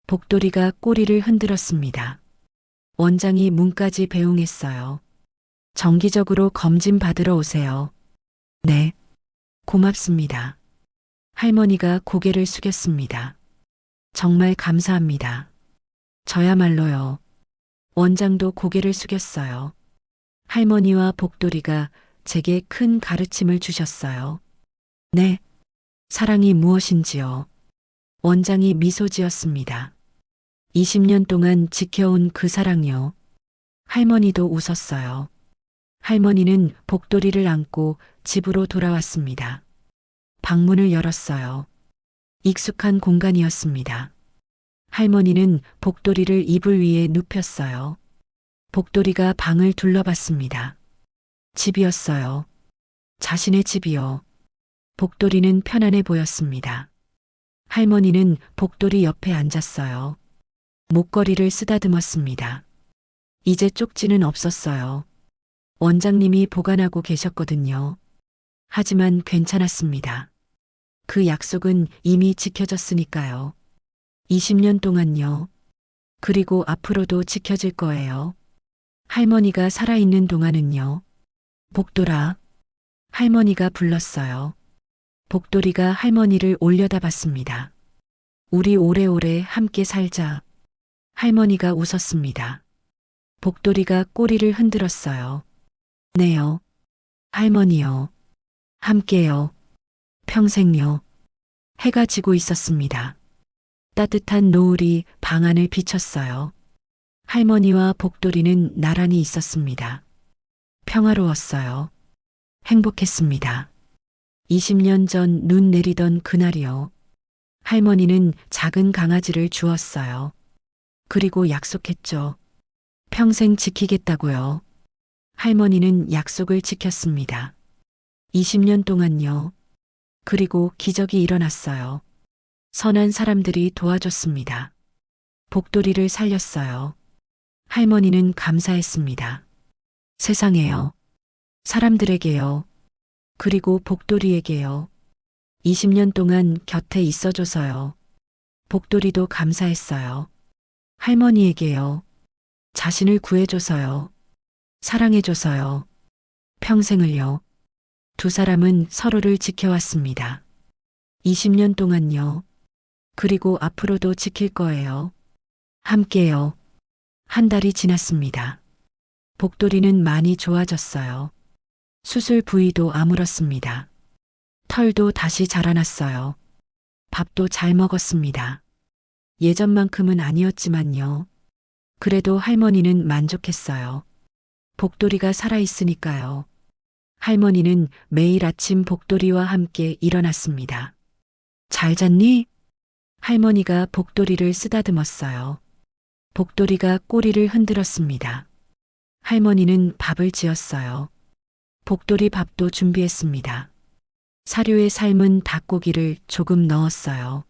복돌이가 꼬리를 흔들었습니다. 원장이 문까지 배웅했어요. 정기적으로 검진 받으러 오세요. 네. 고맙습니다. 할머니가 고개를 숙였습니다. 정말 감사합니다. 저야말로요. 원장도 고개를 숙였어요. 할머니와 복돌이가 제게 큰 가르침을 주셨어요. 네. 사랑이 무엇인지요. 원장이 미소 지었습니다. 20년 동안 지켜온 그 사랑요. 할머니도 웃었어요. 할머니는 복돌이를 안고 집으로 돌아왔습니다. 방문을 열었어요. 익숙한 공간이었습니다. 할머니는 복돌이를 이불 위에 눕혔어요. 복돌이가 방을 둘러봤습니다. 집이었어요. 자신의 집이요. 복돌이는 편안해 보였습니다. 할머니는 복돌이 옆에 앉았어요. 목걸이를 쓰다듬었습니다. 이제 쪽지는 없었어요. 원장님이 보관하고 계셨거든요. 하지만 괜찮았습니다. 그 약속은 이미 지켜졌으니까요. 20년 동안요. 그리고 앞으로도 지켜질 거예요. 할머니가 살아있는 동안은요. 복돌아. 할머니가 불렀어요. 복돌이가 할머니를 올려다 봤습니다. 우리 오래오래 함께 살자. 할머니가 웃었습니다. 복돌이가 꼬리를 흔들었어요. 네요. 할머니요. 함께요. 평생요. 해가 지고 있었습니다. 따뜻한 노을이 방 안을 비췄어요. 할머니와 복돌이는 나란히 있었습니다. 평화로웠어요. 행복했습니다. 20년 전 눈 내리던 그날이요. 할머니는 작은 강아지를 주었어요. 그리고 약속했죠. 평생 지키겠다고요. 할머니는 약속을 지켰습니다. 20년 동안요. 그리고 기적이 일어났어요. 선한 사람들이 도와줬습니다. 복돌이를 살렸어요. 할머니는 감사했습니다. 세상에요. 사람들에게요. 그리고 복돌이에게요. 20년 동안 곁에 있어줘서요. 복돌이도 감사했어요. 할머니에게요. 자신을 구해줘서요. 사랑해줘서요. 평생을요. 두 사람은 서로를 지켜왔습니다. 20년 동안요. 그리고 앞으로도 지킬 거예요. 함께요. 한 달이 지났습니다. 복돌이는 많이 좋아졌어요. 수술 부위도 아물었습니다. 털도 다시 자라났어요. 밥도 잘 먹었습니다. 예전만큼은 아니었지만요. 그래도 할머니는 만족했어요. 복돌이가 살아있으니까요. 할머니는 매일 아침 복돌이와 함께 일어났습니다. 잘 잤니? 할머니가 복돌이를 쓰다듬었어요. 복돌이가 꼬리를 흔들었습니다. 할머니는 밥을 지었어요. 복돌이 밥도 준비했습니다. 사료에 삶은 닭고기를 조금 넣었어요.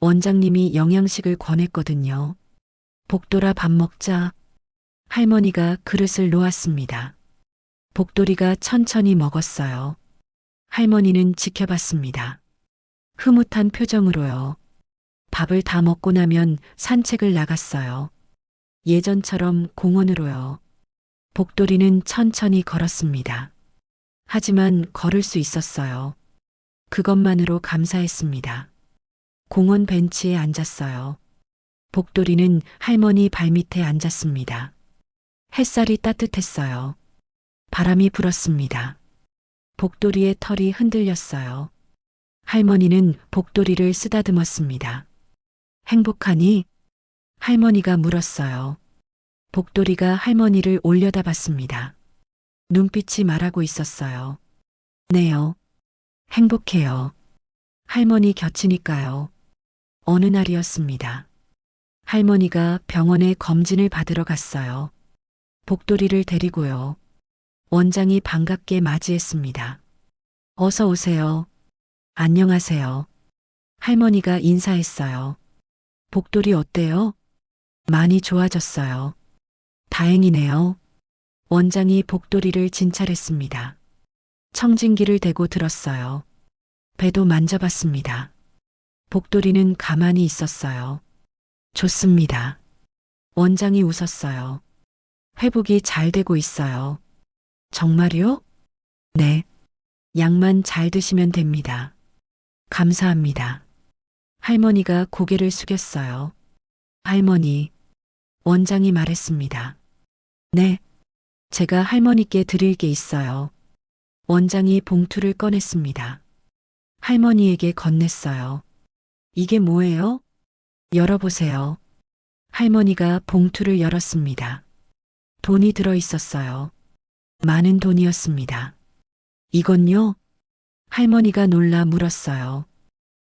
원장님이 영양식을 권했거든요. 복돌아 밥 먹자. 할머니가 그릇을 놓았습니다. 복돌이가 천천히 먹었어요. 할머니는 지켜봤습니다. 흐뭇한 표정으로요. 밥을 다 먹고 나면 산책을 나갔어요. 예전처럼 공원으로요. 복돌이는 천천히 걸었습니다. 하지만 걸을 수 있었어요. 그것만으로 감사했습니다. 공원 벤치에 앉았어요. 복돌이는 할머니 발밑에 앉았습니다. 햇살이 따뜻했어요. 바람이 불었습니다. 복돌이의 털이 흔들렸어요. 할머니는 복돌이를 쓰다듬었습니다. 행복하니? 할머니가 물었어요. 복돌이가 할머니를 올려다봤습니다. 눈빛이 말하고 있었어요. 네요. 행복해요. 할머니 곁이니까요. 어느 날이었습니다. 할머니가 병원에 검진을 받으러 갔어요. 복돌이를 데리고요. 원장이 반갑게 맞이했습니다. 어서 오세요. 안녕하세요. 할머니가 인사했어요. 복돌이 어때요? 많이 좋아졌어요. 다행이네요. 원장이 복돌이를 진찰했습니다. 청진기를 대고 들었어요. 배도 만져봤습니다. 복돌이는 가만히 있었어요. 좋습니다. 원장이 웃었어요. 회복이 잘 되고 있어요. 정말요? 네. 약만 잘 드시면 됩니다. 감사합니다. 할머니가 고개를 숙였어요. 할머니, 원장이 말했습니다. 네. 제가 할머니께 드릴 게 있어요. 원장이 봉투를 꺼냈습니다. 할머니에게 건넸어요. 이게 뭐예요? 열어보세요. 할머니가 봉투를 열었습니다. 돈이 들어 있었어요. 많은 돈이었습니다. 이건요? 할머니가 놀라 물었어요.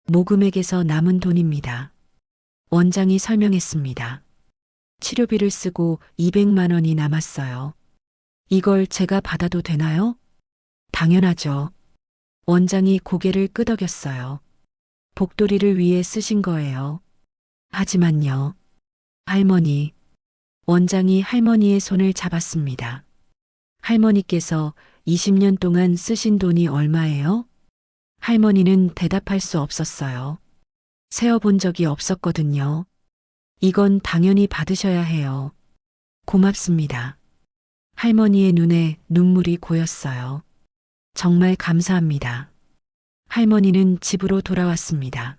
모금액에서 남은 돈입니다. 원장이 설명했습니다. 치료비를 쓰고 200만 원이 남았어요. 이걸 제가 받아도 되나요? 당연하죠. 원장이 고개를 끄덕였어요. 복돌이를 위해 쓰신 거예요. 하지만요. 할머니. 원장이 할머니의 손을 잡았습니다. 할머니께서 20년 동안 쓰신 돈이 얼마예요? 할머니는 대답할 수 없었어요. 세어본 적이 없었거든요. 이건 당연히 받으셔야 해요. 고맙습니다. 할머니의 눈에 눈물이 고였어요. 정말 감사합니다. 할머니는 집으로 돌아왔습니다.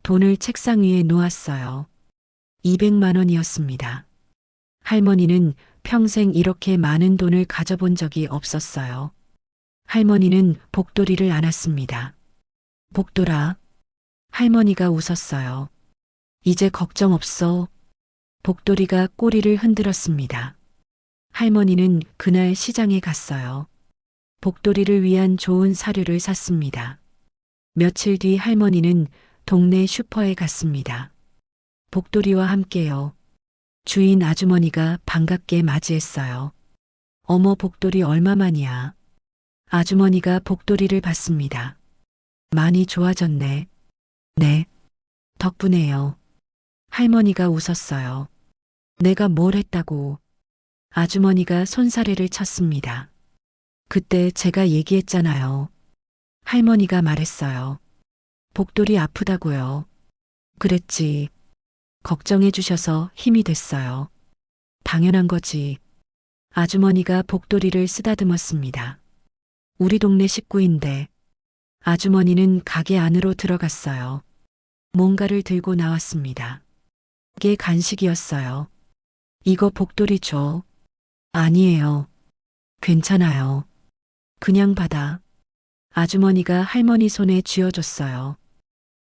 돈을 책상 위에 놓았어요. 200만 원이었습니다. 할머니는 평생 이렇게 많은 돈을 가져본 적이 없었어요. 할머니는 복돌이를 안았습니다. 복돌아. 할머니가 웃었어요. 이제 걱정 없어. 복돌이가 꼬리를 흔들었습니다. 할머니는 그날 시장에 갔어요. 복돌이를 위한 좋은 사료를 샀습니다. 며칠 뒤 할머니는 동네 슈퍼에 갔습니다. 복돌이와 함께요. 주인 아주머니가 반갑게 맞이했어요. 어머, 복돌이 얼마만이야? 아주머니가 복돌이를 봤습니다. 많이 좋아졌네. 네. 덕분에요. 할머니가 웃었어요. 내가 뭘 했다고. 아주머니가 손사래를 쳤습니다. 그때 제가 얘기했잖아요. 할머니가 말했어요. 복돌이 아프다고요. 그랬지. 걱정해 주셔서 힘이 됐어요. 당연한 거지. 아주머니가 복돌이를 쓰다듬었습니다. 우리 동네 식구인데. 아주머니는 가게 안으로 들어갔어요. 뭔가를 들고 나왔습니다. 이게 간식이었어요. 이거 복돌이 줘. 아니에요. 괜찮아요. 그냥 받아. 아주머니가 할머니 손에 쥐어줬어요.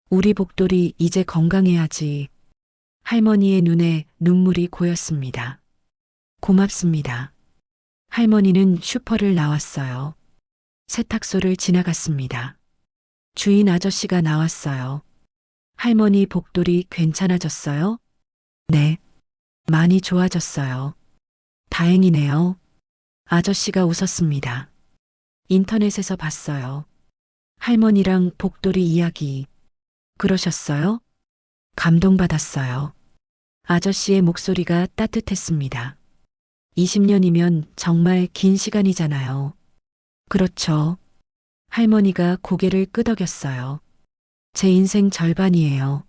우리 복돌이 이제 건강해야지. 할머니의 눈에 눈물이 고였습니다. 고맙습니다. 할머니는 슈퍼를 나왔어요. 세탁소를 지나갔습니다. 주인 아저씨가 나왔어요. 할머니 복돌이 괜찮아졌어요? 네. 많이 좋아졌어요. 다행이네요. 아저씨가 웃었습니다. 인터넷에서 봤어요. 할머니랑 복돌이 이야기. 그러셨어요? 감동받았어요. 아저씨의 목소리가 따뜻했습니다. 20년이면 정말 긴 시간이잖아요. 그렇죠. 할머니가 고개를 끄덕였어요. 제 인생 절반이에요.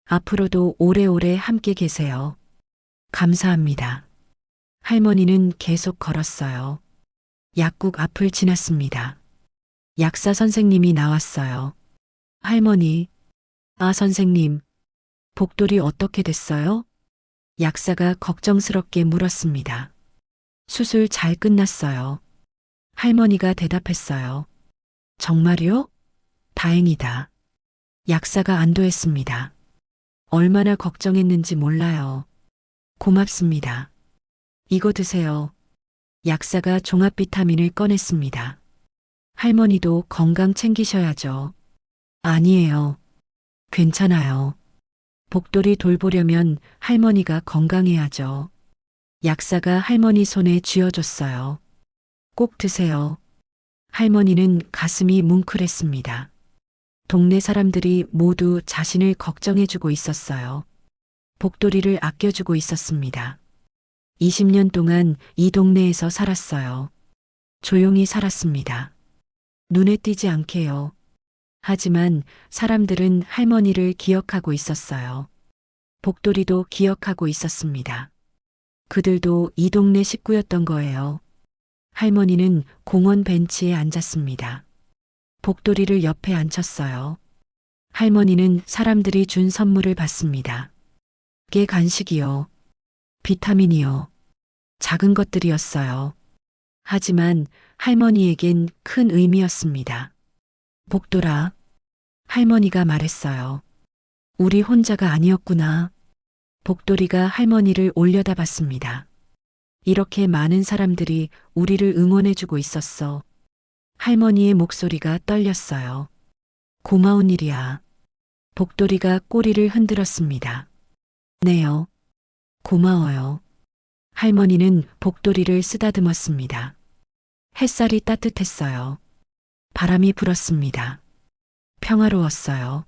앞으로도 오래오래 함께 계세요. 감사합니다. 할머니는 계속 걸었어요. 약국 앞을 지났습니다. 약사 선생님이 나왔어요. 할머니. 아, 선생님. 복돌이 어떻게 됐어요? 약사가 걱정스럽게 물었습니다. 수술 잘 끝났어요. 할머니가 대답했어요. 정말요? 다행이다. 약사가 안도했습니다. 얼마나 걱정했는지 몰라요. 고맙습니다. 이거 드세요. 약사가 종합 비타민을 꺼냈습니다. 할머니도 건강 챙기셔야죠. 아니에요. 괜찮아요. 복돌이 돌보려면 할머니가 건강해야죠. 약사가 할머니 손에 쥐어줬어요. 꼭 드세요. 할머니는 가슴이 뭉클했습니다. 동네 사람들이 모두 자신을 걱정해주고 있었어요. 복돌이를 아껴주고 있었습니다. 20년 동안 이 동네에서 살았어요. 조용히 살았습니다. 눈에 띄지 않게요. 하지만 사람들은 할머니를 기억하고 있었어요. 복돌이도 기억하고 있었습니다. 그들도 이 동네 식구였던 거예요. 할머니는 공원 벤치에 앉았습니다. 복돌이를 옆에 앉혔어요. 할머니는 사람들이 준 선물을 받습니다. 깨 간식이요. 비타민이요. 작은 것들이었어요. 하지만 할머니에겐 큰 의미였습니다. 복돌아, 할머니가 말했어요. 우리 혼자가 아니었구나. 복돌이가 할머니를 올려다봤습니다. 이렇게 많은 사람들이 우리를 응원해주고 있었어. 할머니의 목소리가 떨렸어요. 고마운 일이야. 복돌이가 꼬리를 흔들었습니다. 네요. 고마워요. 할머니는 복돌이를 쓰다듬었습니다. 햇살이 따뜻했어요. 바람이 불었습니다. 평화로웠어요.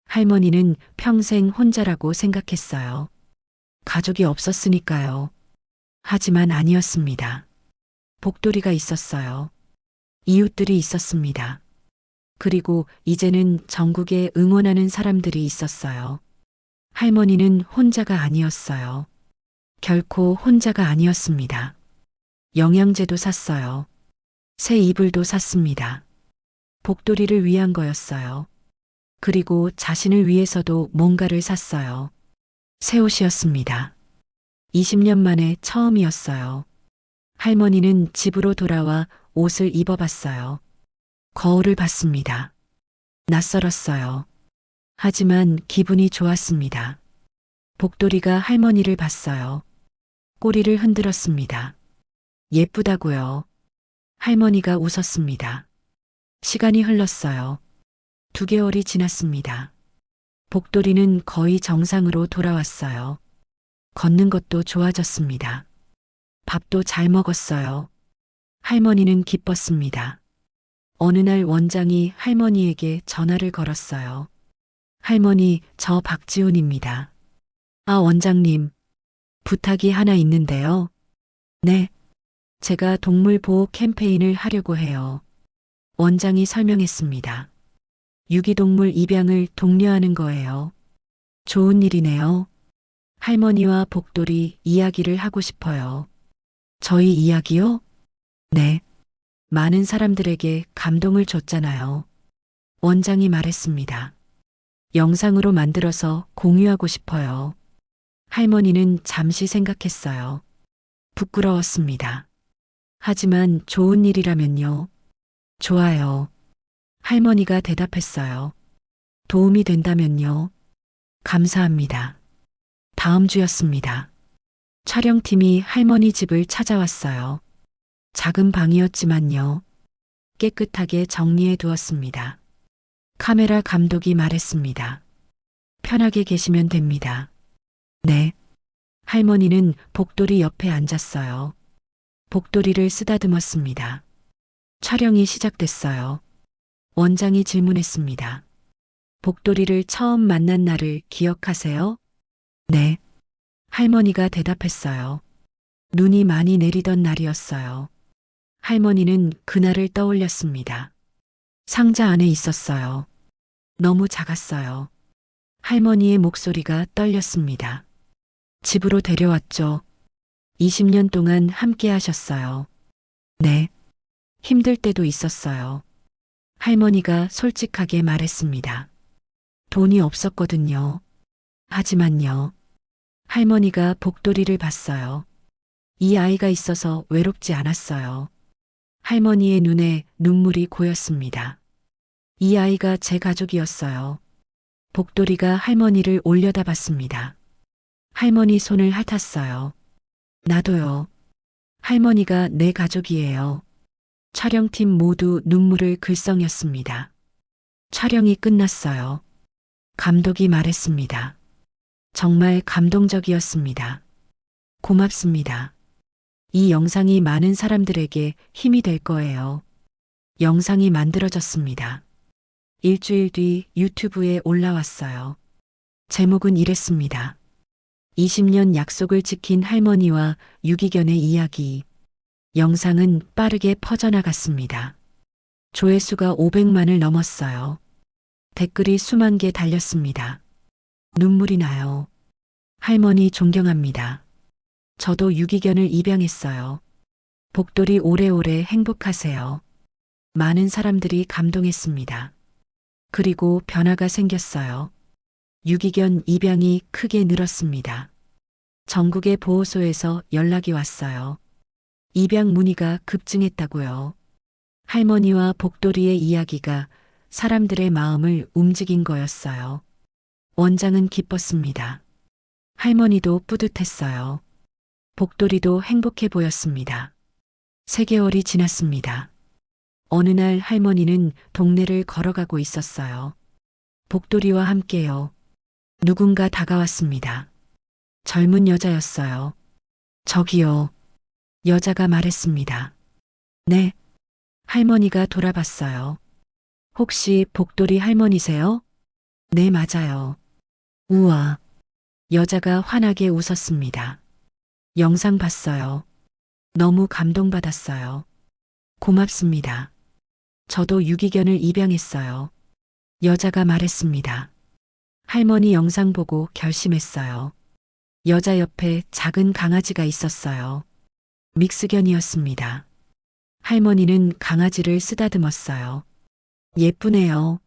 할머니는 평생 혼자라고 생각했어요. 가족이 없었으니까요. 하지만 아니었습니다. 복돌이가 있었어요. 이웃들이 있었습니다. 그리고 이제는 전국에 응원하는 사람들이 있었어요. 할머니는 혼자가 아니었어요. 결코 혼자가 아니었습니다. 영양제도 샀어요. 새 이불도 샀습니다. 복돌이를 위한 거였어요. 그리고 자신을 위해서도 뭔가를 샀어요. 새 옷이었습니다. 20년 만에 처음이었어요. 할머니는 집으로 돌아와 옷을 입어봤어요. 거울을 봤습니다. 낯설었어요. 하지만 기분이 좋았습니다. 복돌이가 할머니를 봤어요. 꼬리를 흔들었습니다. 예쁘다고요. 할머니가 웃었습니다. 시간이 흘렀어요. 2개월이 지났습니다. 복돌이는 거의 정상으로 돌아왔어요. 걷는 것도 좋아졌습니다. 밥도 잘 먹었어요. 할머니는 기뻤습니다. 어느 날 원장이 할머니에게 전화를 걸었어요. 할머니, 저 박지훈입니다. 아, 원장님. 부탁이 하나 있는데요. 네. 제가 동물 보호 캠페인을 하려고 해요. 원장이 설명했습니다. 유기동물 입양을 독려하는 거예요. 좋은 일이네요. 할머니와 복돌이 이야기를 하고 싶어요. 저희 이야기요? 네. 많은 사람들에게 감동을 줬잖아요. 원장이 말했습니다. 영상으로 만들어서 공유하고 싶어요. 할머니는 잠시 생각했어요. 부끄러웠습니다. 하지만 좋은 일이라면요. 좋아요. 할머니가 대답했어요. 도움이 된다면요. 감사합니다. 다음 주였습니다. 촬영팀이 할머니 집을 찾아왔어요. 작은 방이었지만요. 깨끗하게 정리해 두었습니다. 카메라 감독이 말했습니다. 편하게 계시면 됩니다. 네. 할머니는 복돌이 옆에 앉았어요. 복돌이를 쓰다듬었습니다. 촬영이 시작됐어요. 원장이 질문했습니다. 복돌이를 처음 만난 날을 기억하세요? 네. 할머니가 대답했어요. 눈이 많이 내리던 날이었어요. 할머니는 그날을 떠올렸습니다. 상자 안에 있었어요. 너무 작았어요. 할머니의 목소리가 떨렸습니다. 집으로 데려왔죠. 20년 동안 함께 하셨어요. 네. 힘들 때도 있었어요. 할머니가 솔직하게 말했습니다. 돈이 없었거든요. 하지만요. 할머니가 복돌이를 봤어요. 이 아이가 있어서 외롭지 않았어요. 할머니의 눈에 눈물이 고였습니다. 이 아이가 제 가족이었어요. 복돌이가 할머니를 올려다봤습니다. 할머니 손을 핥았어요. 나도요. 할머니가 내 가족이에요. 촬영팀 모두 눈물을 글썽였습니다. 촬영이 끝났어요. 감독이 말했습니다. 정말 감동적이었습니다. 고맙습니다. 이 영상이 많은 사람들에게 힘이 될 거예요. 영상이 만들어졌습니다. 일주일 뒤 유튜브에 올라왔어요. 제목은 이랬습니다. 20년 약속을 지킨 할머니와 유기견의 이야기. 영상은 빠르게 퍼져나갔습니다. 조회수가 500만을 넘었어요. 댓글이 수만 개 달렸습니다. 눈물이 나요. 할머니 존경합니다. 저도 유기견을 입양했어요. 복돌이 오래오래 행복하세요. 많은 사람들이 감동했습니다. 그리고 변화가 생겼어요. 유기견 입양이 크게 늘었습니다. 전국의 보호소에서 연락이 왔어요. 입양 문의가 급증했다고요. 할머니와 복돌이의 이야기가 사람들의 마음을 움직인 거였어요. 원장은 기뻤습니다. 할머니도 뿌듯했어요. 복돌이도 행복해 보였습니다. 3개월이 지났습니다. 어느 날 할머니는 동네를 걸어가고 있었어요. 복돌이와 함께요. 누군가 다가왔습니다. 젊은 여자였어요. 저기요. 여자가 말했습니다. 네. 할머니가 돌아봤어요. 혹시 복돌이 할머니세요? 네, 맞아요. 우와. 여자가 환하게 웃었습니다. 영상 봤어요. 너무 감동받았어요. 고맙습니다. 저도 유기견을 입양했어요. 여자가 말했습니다. 할머니 영상 보고 결심했어요. 여자 옆에 작은 강아지가 있었어요. 믹스견이었습니다. 할머니는 강아지를 쓰다듬었어요. 예쁘네요.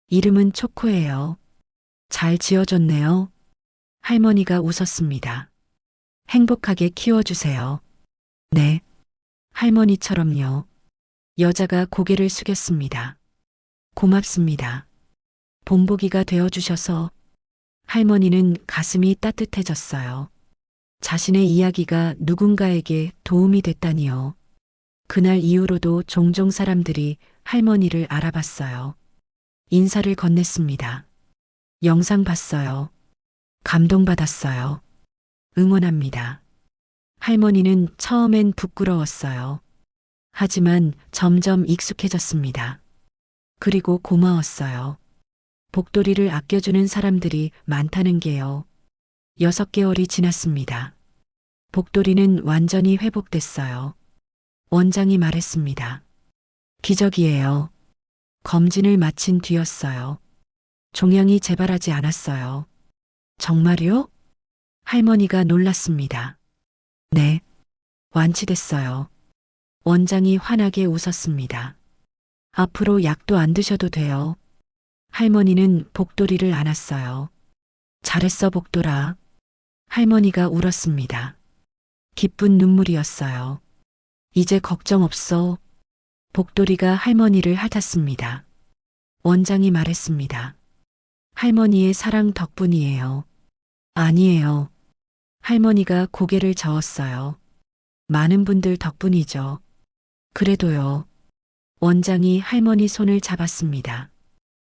이름은 초코예요. 잘 지어줬네요. 할머니가 웃었습니다. 행복하게 키워주세요. 네. 할머니처럼요. 여자가 고개를 숙였습니다. 고맙습니다. 본보기가 되어주셔서. 할머니는 가슴이 따뜻해졌어요. 자신의 이야기가 누군가에게 도움이 됐다니요. 그날 이후로도 종종 사람들이 할머니를 알아봤어요. 인사를 건넸습니다. 영상 봤어요. 감동받았어요. 응원합니다. 할머니는 처음엔 부끄러웠어요. 하지만 점점 익숙해졌습니다. 그리고 고마웠어요. 복돌이를 아껴주는 사람들이 많다는 게요. 6개월이 지났습니다. 복돌이는 완전히 회복됐어요. 원장이 말했습니다. 기적이에요. 검진을 마친 뒤였어요. 종양이 재발하지 않았어요. 정말요? 할머니가 놀랐습니다. 네. 완치됐어요. 원장이 환하게 웃었습니다. 앞으로 약도 안 드셔도 돼요. 할머니는 복돌이를 안았어요. 잘했어, 복돌아. 할머니가 울었습니다. 기쁜 눈물이었어요. 이제 걱정 없어. 복돌이가 할머니를 핥았습니다. 원장이 말했습니다. 할머니의 사랑 덕분이에요. 아니에요. 할머니가 고개를 저었어요. 많은 분들 덕분이죠. 그래도요. 원장이 할머니 손을 잡았습니다.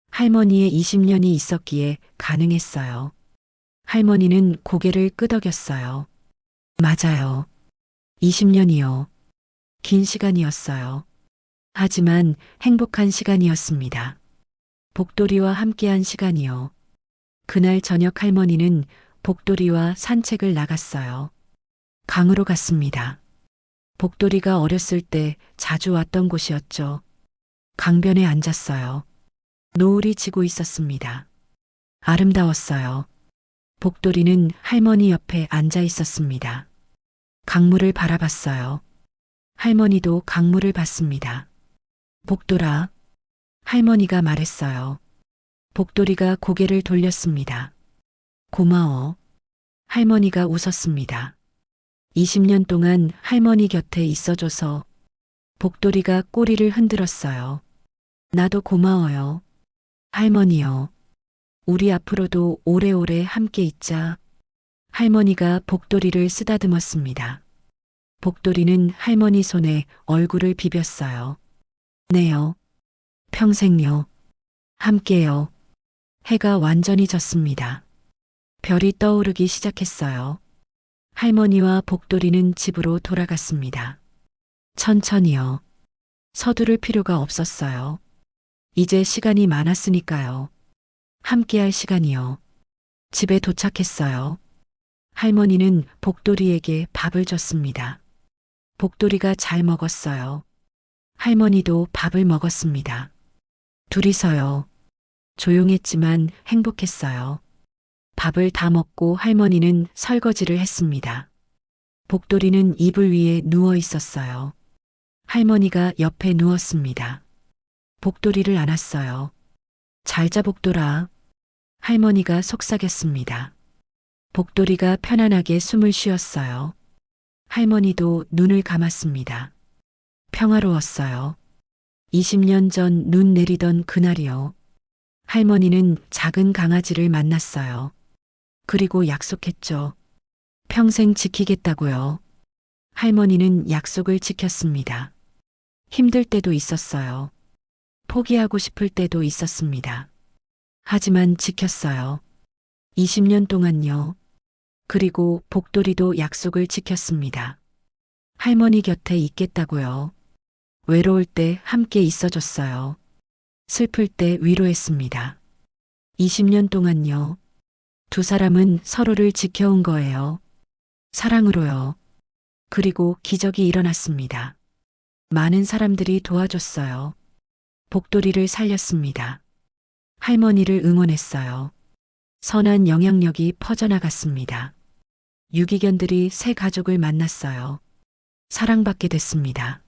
할머니의 20년이 있었기에 가능했어요. 할머니는 고개를 끄덕였어요. 맞아요. 20년이요. 긴 시간이었어요. 하지만 행복한 시간이었습니다. 복돌이와 함께한 시간이요. 그날 저녁 할머니는 복돌이와 산책을 나갔어요. 강으로 갔습니다. 복돌이가 어렸을 때 자주 왔던 곳이었죠. 강변에 앉았어요. 노을이 지고 있었습니다. 아름다웠어요. 복돌이는 할머니 옆에 앉아 있었습니다. 강물을 바라봤어요. 할머니도 강물을 봤습니다. 복돌아, 할머니가 말했어요. 복돌이가 고개를 돌렸습니다. 고마워. 할머니가 웃었습니다. 20년 동안 할머니 곁에 있어줘서. 복돌이가 꼬리를 흔들었어요. 나도 고마워요. 할머니요. 우리 앞으로도 오래오래 함께 있자. 할머니가 복돌이를 쓰다듬었습니다. 복돌이는 할머니 손에 얼굴을 비볐어요. 네요. 평생요. 함께요. 해가 완전히 졌습니다. 별이 떠오르기 시작했어요. 할머니와 복돌이는 집으로 돌아갔습니다. 천천히요. 서두를 필요가 없었어요. 이제 시간이 많았으니까요. 함께할 시간이요. 집에 도착했어요. 할머니는 복돌이에게 밥을 줬습니다. 복돌이가 잘 먹었어요. 할머니도 밥을 먹었습니다. 둘이서요. 조용했지만 행복했어요. 밥을 다 먹고 할머니는 설거지를 했습니다. 복돌이는 이불 위에 누워 있었어요. 할머니가 옆에 누웠습니다. 복돌이를 안았어요. 잘 자 복돌아. 할머니가 속삭였습니다. 복돌이가 편안하게 숨을 쉬었어요. 할머니도 눈을 감았습니다. 평화로웠어요. 20년 전 눈 내리던 그날이요. 할머니는 작은 강아지를 만났어요. 그리고 약속했죠. 평생 지키겠다고요. 할머니는 약속을 지켰습니다. 힘들 때도 있었어요. 포기하고 싶을 때도 있었습니다. 하지만 지켰어요. 20년 동안요. 그리고 복돌이도 약속을 지켰습니다. 할머니 곁에 있겠다고요. 외로울 때 함께 있어줬어요. 슬플 때 위로했습니다. 20년 동안요. 두 사람은 서로를 지켜온 거예요. 사랑으로요. 그리고 기적이 일어났습니다. 많은 사람들이 도와줬어요. 복돌이를 살렸습니다. 할머니를 응원했어요. 선한 영향력이 퍼져나갔습니다. 유기견들이 새 가족을 만났어요. 사랑받게 됐습니다.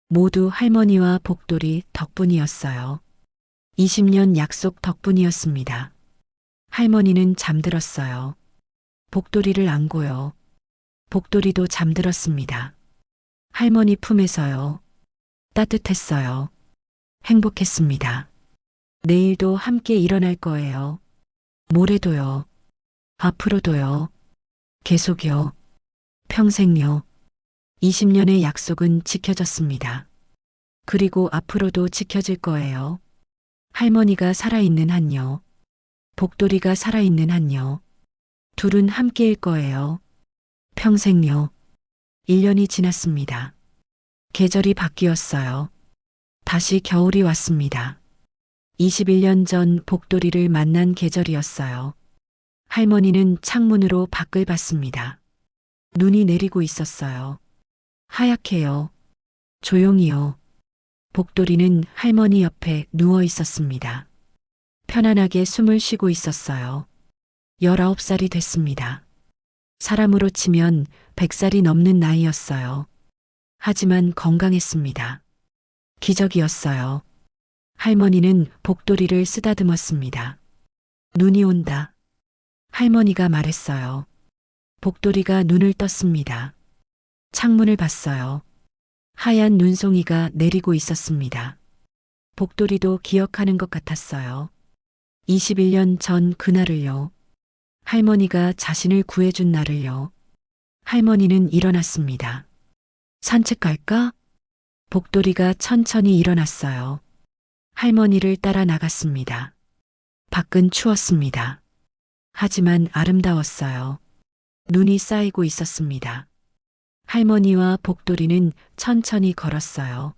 모두 할머니와 복돌이 덕분이었어요. 20년 약속 덕분이었습니다. 할머니는 잠들었어요. 복돌이를 안고요. 복돌이도 잠들었습니다. 할머니 품에서요. 따뜻했어요. 행복했습니다. 내일도 함께 일어날 거예요. 모레도요. 앞으로도요. 계속요. 평생요. 20년의 약속은 지켜졌습니다. 그리고 앞으로도 지켜질 거예요. 할머니가 살아있는 한요. 복돌이가 살아있는 한요. 둘은 함께일 거예요. 평생요. 1년이 지났습니다. 계절이 바뀌었어요. 다시 겨울이 왔습니다. 21년 전 복돌이를 만난 계절이었어요. 할머니는 창문으로 밖을 봤습니다. 눈이 내리고 있었어요. 하얗게요. 조용히요. 복돌이는 할머니 옆에 누워 있었습니다. 편안하게 숨을 쉬고 있었어요. 19살이 됐습니다. 사람으로 치면 100살이 넘는 나이였어요. 하지만 건강했습니다. 기적이었어요. 할머니는 복돌이를 쓰다듬었습니다. 눈이 온다. 할머니가 말했어요. 복돌이가 눈을 떴습니다. 창문을 봤어요. 하얀 눈송이가 내리고 있었습니다. 복돌이도 기억하는 것 같았어요. 21년 전 그날을요. 할머니가 자신을 구해준 날을요. 할머니는 일어났습니다. 산책 갈까? 복돌이가 천천히 일어났어요. 할머니를 따라 나갔습니다. 밖은 추웠습니다. 하지만 아름다웠어요. 눈이 쌓이고 있었습니다. 할머니와 복돌이는 천천히 걸었어요.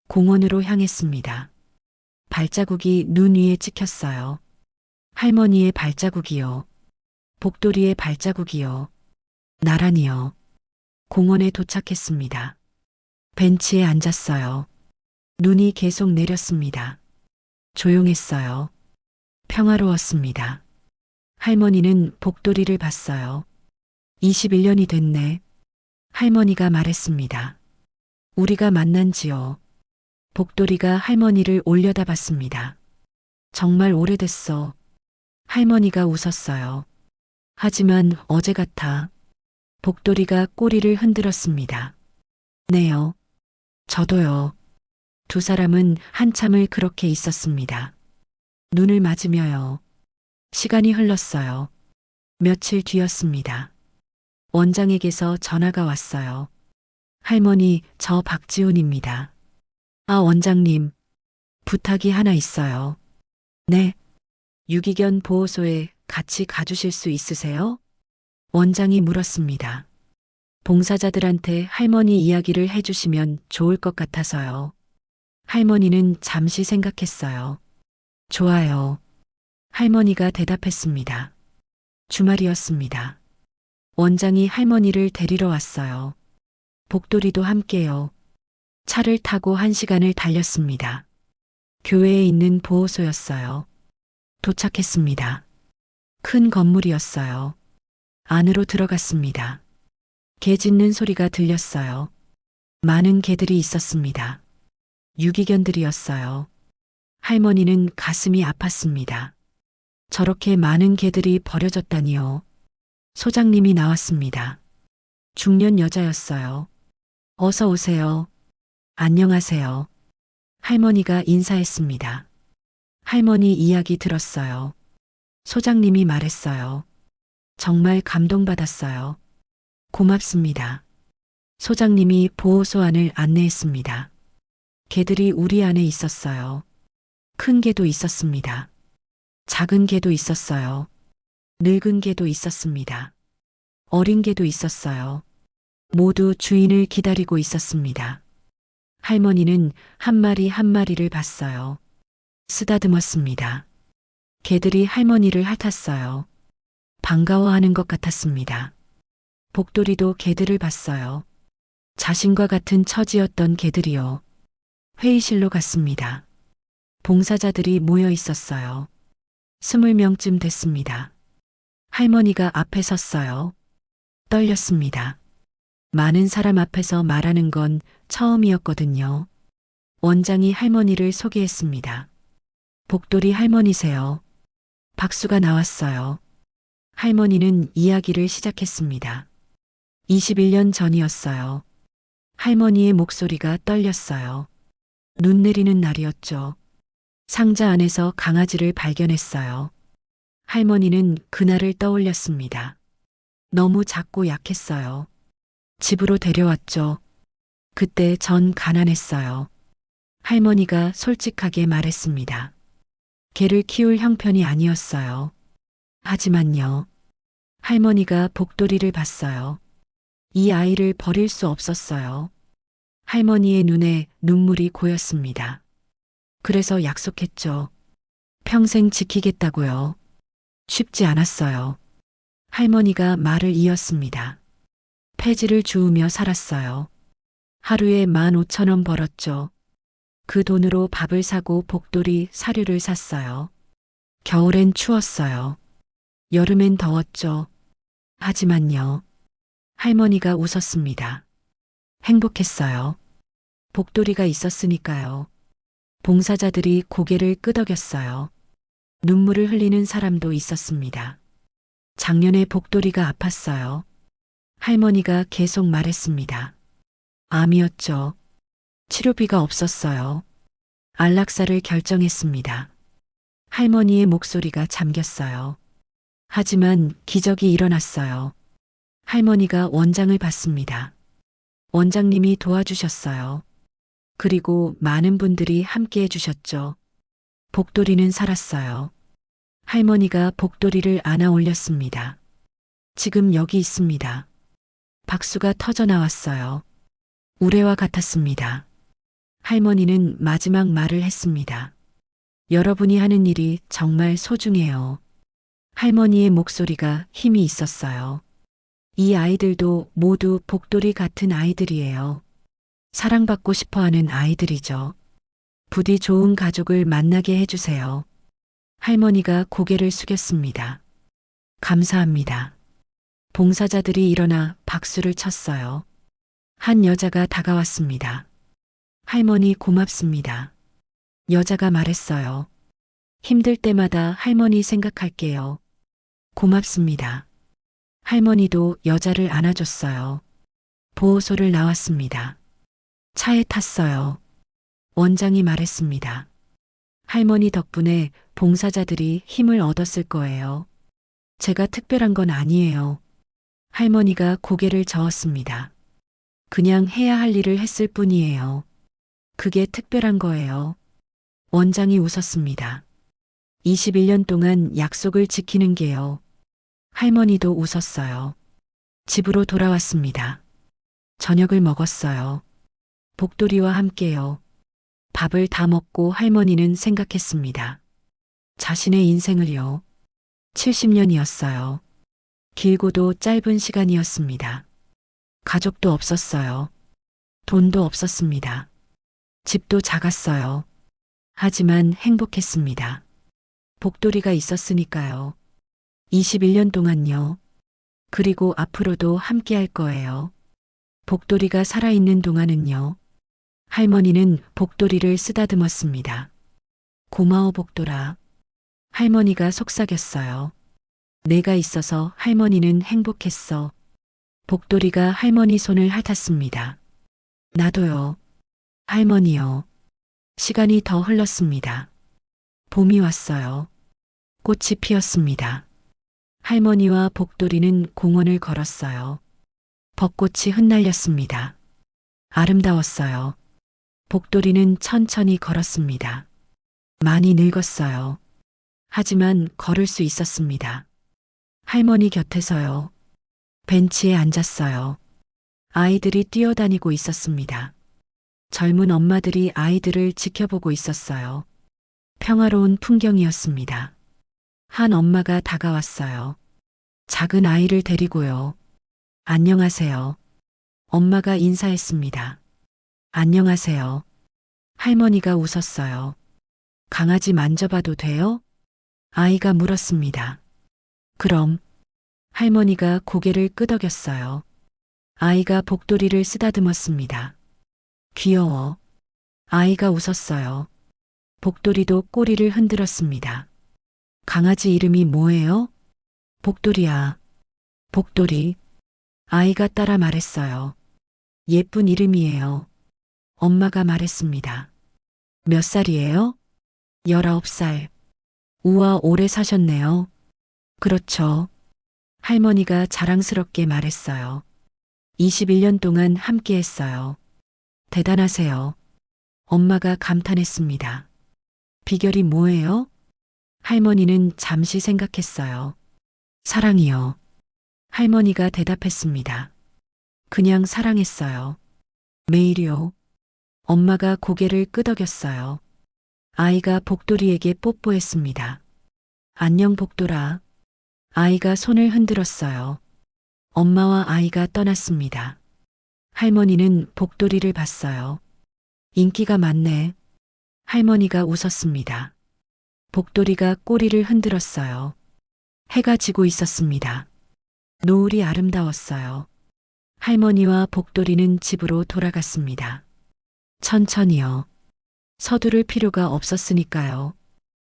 공원으로 향했습니다. 발자국이 눈 위에 찍혔어요. 할머니의 발자국이요. 복돌이의 발자국이요. 나란히요. 공원에 도착했습니다. 벤치에 앉았어요. 눈이 계속 내렸습니다. 조용했어요. 평화로웠습니다. 할머니는 복돌이를 봤어요. 21년이 됐네. 할머니가 말했습니다. 우리가 만난 지요. 복돌이가 할머니를 올려다봤습니다. 정말 오래됐어. 할머니가 웃었어요. 하지만 어제 같아. 복돌이가 꼬리를 흔들었습니다. 네요. 저도요. 두 사람은 한참을 그렇게 있었습니다. 눈을 맞으며요. 시간이 흘렀어요. 며칠 뒤였습니다. 원장에게서 전화가 왔어요. 할머니, 저 박지훈입니다. 아, 원장님, 부탁이 하나 있어요. 네. 유기견 보호소에 같이 가주실 수 있으세요? 원장이 물었습니다. 봉사자들한테 할머니 이야기를 해주시면 좋을 것 같아서요. 할머니는 잠시 생각했어요. 좋아요. 할머니가 대답했습니다. 주말이었습니다. 원장이 할머니를 데리러 왔어요. 복돌이도 함께요. 차를 타고 1시간을 달렸습니다. 교회에 있는 보호소였어요. 도착했습니다. 큰 건물이었어요. 안으로 들어갔습니다. 개 짖는 소리가 들렸어요. 많은 개들이 있었습니다. 유기견들이었어요. 할머니는 가슴이 아팠습니다. 저렇게 많은 개들이 버려졌다니요. 소장님이 나왔습니다. 중년 여자였어요. 어서 오세요. 안녕하세요. 할머니가 인사했습니다. 할머니 이야기 들었어요. 소장님이 말했어요. 정말 감동받았어요. 고맙습니다. 소장님이 보호소 안을 안내했습니다. 개들이 우리 안에 있었어요. 큰 개도 있었습니다. 작은 개도 있었어요. 늙은 개도 있었습니다. 어린 개도 있었어요. 모두 주인을 기다리고 있었습니다. 할머니는 한 마리 한 마리를 봤어요. 쓰다듬었습니다. 개들이 할머니를 핥았어요. 반가워하는 것 같았습니다. 복돌이도 개들을 봤어요. 자신과 같은 처지였던 개들이요. 회의실로 갔습니다. 봉사자들이 모여 있었어요. 20명쯤 됐습니다. 할머니가 앞에 섰어요. 떨렸습니다. 많은 사람 앞에서 말하는 건 처음이었거든요. 원장이 할머니를 소개했습니다. 복돌이 할머니세요. 박수가 나왔어요. 할머니는 이야기를 시작했습니다. 21년 전이었어요. 할머니의 목소리가 떨렸어요. 눈 내리는 날이었죠. 상자 안에서 강아지를 발견했어요. 할머니는 그날을 떠올렸습니다. 너무 작고 약했어요. 집으로 데려왔죠. 그때 전 가난했어요. 할머니가 솔직하게 말했습니다. 개를 키울 형편이 아니었어요. 하지만요. 할머니가 복돌이를 봤어요. 이 아이를 버릴 수 없었어요. 할머니의 눈에 눈물이 고였습니다. 그래서 약속했죠. 평생 지키겠다고요. 쉽지 않았어요. 할머니가 말을 이었습니다. 폐지를 주우며 살았어요. 하루에 15,000원 벌었죠. 그 돈으로 밥을 사고 복돌이 사료를 샀어요. 겨울엔 추웠어요. 여름엔 더웠죠. 하지만요. 할머니가 웃었습니다. 행복했어요. 복돌이가 있었으니까요. 봉사자들이 고개를 끄덕였어요. 눈물을 흘리는 사람도 있었습니다. 작년에 복돌이가 아팠어요. 할머니가 계속 말했습니다. 암이었죠. 치료비가 없었어요. 안락사를 결정했습니다. 할머니의 목소리가 잠겼어요. 하지만 기적이 일어났어요. 할머니가 원장을 봤습니다. 원장님이 도와주셨어요. 그리고 많은 분들이 함께 해주셨죠. 복돌이는 살았어요. 할머니가 복돌이를 안아 올렸습니다. 지금 여기 있습니다. 박수가 터져 나왔어요. 우레와 같았습니다. 할머니는 마지막 말을 했습니다. 여러분이 하는 일이 정말 소중해요. 할머니의 목소리가 힘이 있었어요. 이 아이들도 모두 복돌이 같은 아이들이에요. 사랑받고 싶어 하는 아이들이죠. 부디 좋은 가족을 만나게 해주세요. 할머니가 고개를 숙였습니다. 감사합니다. 봉사자들이 일어나 박수를 쳤어요. 한 여자가 다가왔습니다. 할머니 고맙습니다. 여자가 말했어요. 힘들 때마다 할머니 생각할게요. 고맙습니다. 할머니도 여자를 안아줬어요. 보호소를 나왔습니다. 차에 탔어요. 원장이 말했습니다. 할머니 덕분에 봉사자들이 힘을 얻었을 거예요. 제가 특별한 건 아니에요. 할머니가 고개를 저었습니다. 그냥 해야 할 일을 했을 뿐이에요. 그게 특별한 거예요. 원장이 웃었습니다. 21년 동안 약속을 지키는 게요. 할머니도 웃었어요. 집으로 돌아왔습니다. 저녁을 먹었어요. 복돌이와 함께요. 밥을 다 먹고 할머니는 생각했습니다. 자신의 인생을요. 70년이었어요. 길고도 짧은 시간이었습니다. 가족도 없었어요. 돈도 없었습니다. 집도 작았어요. 하지만 행복했습니다. 복돌이가 있었으니까요. 21년 동안요. 그리고 앞으로도 함께 할 거예요. 복돌이가 살아있는 동안은요. 할머니는 복돌이를 쓰다듬었습니다. 고마워 복돌아. 할머니가 속삭였어요. 내가 있어서 할머니는 행복했어. 복돌이가 할머니 손을 핥았습니다. 나도요. 할머니요. 시간이 더 흘렀습니다. 봄이 왔어요. 꽃이 피었습니다. 할머니와 복돌이는 공원을 걸었어요. 벚꽃이 흩날렸습니다. 아름다웠어요. 복돌이는 천천히 걸었습니다. 많이 늙었어요. 하지만 걸을 수 있었습니다. 할머니 곁에서요. 벤치에 앉았어요. 아이들이 뛰어다니고 있었습니다. 젊은 엄마들이 아이들을 지켜보고 있었어요. 평화로운 풍경이었습니다. 한 엄마가 다가왔어요. 작은 아이를 데리고요. 안녕하세요. 엄마가 인사했습니다. 안녕하세요. 할머니가 웃었어요. 강아지 만져봐도 돼요? 아이가 물었습니다. 그럼. 할머니가 고개를 끄덕였어요. 아이가 복돌이를 쓰다듬었습니다. 귀여워. 아이가 웃었어요. 복돌이도 꼬리를 흔들었습니다. 강아지 이름이 뭐예요? 복돌이야. 복돌이. 아이가 따라 말했어요. 예쁜 이름이에요. 엄마가 말했습니다. 몇 살이에요? 19살. 우와, 오래 사셨네요. 그렇죠. 할머니가 자랑스럽게 말했어요. 21년 동안 함께 했어요. 대단하세요. 엄마가 감탄했습니다. 비결이 뭐예요? 할머니는 잠시 생각했어요. 사랑이요. 할머니가 대답했습니다. 그냥 사랑했어요. 매일이요. 엄마가 고개를 끄덕였어요. 아이가 복돌이에게 뽀뽀했습니다. 안녕 복돌아. 아이가 손을 흔들었어요. 엄마와 아이가 떠났습니다. 할머니는 복돌이를 봤어요. 인기가 많네. 할머니가 웃었습니다. 복돌이가 꼬리를 흔들었어요. 해가 지고 있었습니다. 노을이 아름다웠어요. 할머니와 복돌이는 집으로 돌아갔습니다. 천천히요. 서두를 필요가 없었으니까요.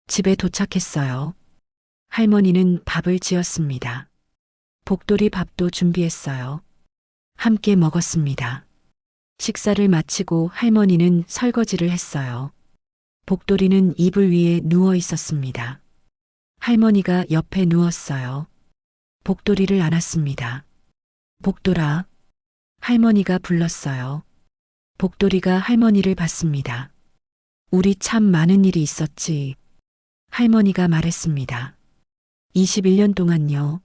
집에 도착했어요. 할머니는 밥을 지었습니다. 복돌이 밥도 준비했어요. 함께 먹었습니다. 식사를 마치고 할머니는 설거지를 했어요. 복돌이는 이불 위에 누워 있었습니다. 할머니가 옆에 누웠어요. 복돌이를 안았습니다. 복돌아. 할머니가 불렀어요. 복돌이가 할머니를 봤습니다. 우리 참 많은 일이 있었지. 할머니가 말했습니다. 21년 동안요.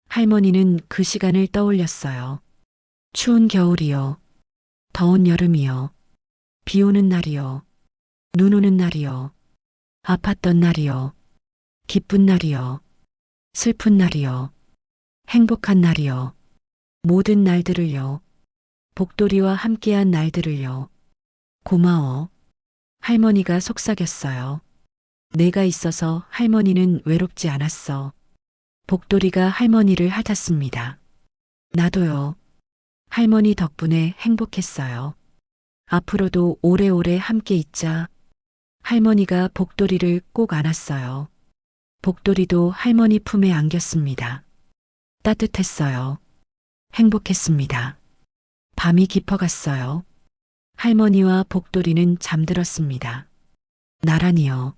할머니는 그 시간을 떠올렸어요. 추운 겨울이요. 더운 여름이요. 비 오는 날이요. 눈 오는 날이요. 아팠던 날이요. 기쁜 날이요. 슬픈 날이요. 행복한 날이요. 모든 날들을요. 복돌이와 함께한 날들을요. 고마워. 할머니가 속삭였어요. 내가 있어서 할머니는 외롭지 않았어. 복돌이가 할머니를 핥았습니다. 나도요. 할머니 덕분에 행복했어요. 앞으로도 오래오래 함께 있자. 할머니가 복돌이를 꼭 안았어요. 복돌이도 할머니 품에 안겼습니다. 따뜻했어요. 행복했습니다. 밤이 깊어갔어요. 할머니와 복돌이는 잠들었습니다. 나란히요.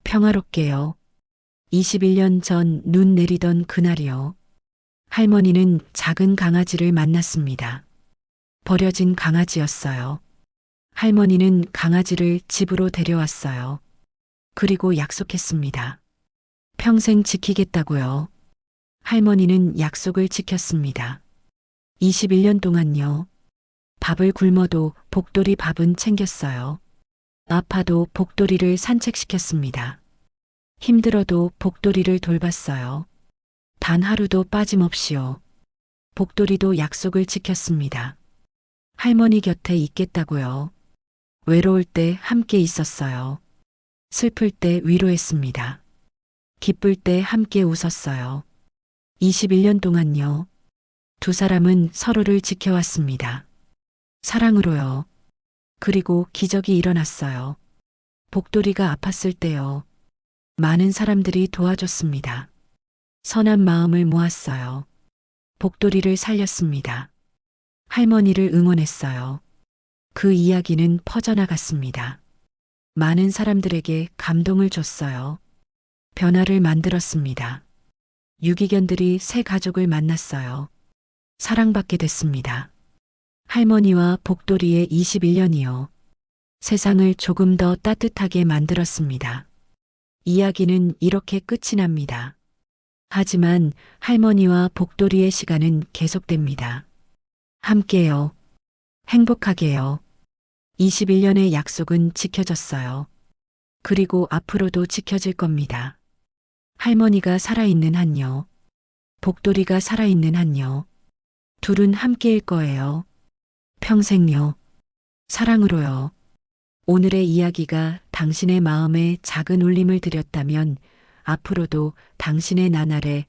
평화롭게요. 21년 전 눈 내리던 그날이요. 할머니는 작은 강아지를 만났습니다. 버려진 강아지였어요. 할머니는 강아지를 집으로 데려왔어요. 그리고 약속했습니다. 평생 지키겠다고요. 할머니는 약속을 지켰습니다. 21년 동안요. 밥을 굶어도 복돌이 밥은 챙겼어요. 아파도 복돌이를 산책시켰습니다. 힘들어도 복돌이를 돌봤어요. 단 하루도 빠짐없이요. 복돌이도 약속을 지켰습니다. 할머니 곁에 있겠다고요. 외로울 때 함께 있었어요. 슬플 때 위로했습니다. 기쁠 때 함께 웃었어요. 21년 동안요. 두 사람은 서로를 지켜왔습니다. 사랑으로요. 그리고 기적이 일어났어요. 복돌이가 아팠을 때요. 많은 사람들이 도와줬습니다. 선한 마음을 모았어요. 복돌이를 살렸습니다. 할머니를 응원했어요. 그 이야기는 퍼져나갔습니다. 많은 사람들에게 감동을 줬어요. 변화를 만들었습니다. 유기견들이 새 가족을 만났어요. 사랑받게 됐습니다. 할머니와 복돌이의 21년이요. 세상을 조금 더 따뜻하게 만들었습니다. 이야기는 이렇게 끝이 납니다. 하지만 할머니와 복돌이의 시간은 계속됩니다. 함께요. 행복하게요. 21년의 약속은 지켜졌어요. 그리고 앞으로도 지켜질 겁니다. 할머니가 살아있는 한요. 복돌이가 살아있는 한요. 둘은 함께일 거예요. 평생요. 사랑으로요. 오늘의 이야기가 당신의 마음에 작은 울림을 드렸다면 앞으로도 당신의 나날에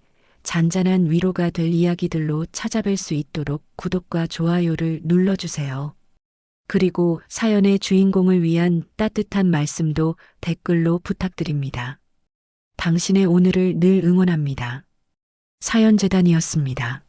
잔잔한 위로가 될 이야기들로 찾아뵐 수 있도록 구독과 좋아요를 눌러주세요. 그리고 사연의 주인공을 위한 따뜻한 말씀도 댓글로 부탁드립니다. 당신의 오늘을 늘 응원합니다. 사연재단이었습니다.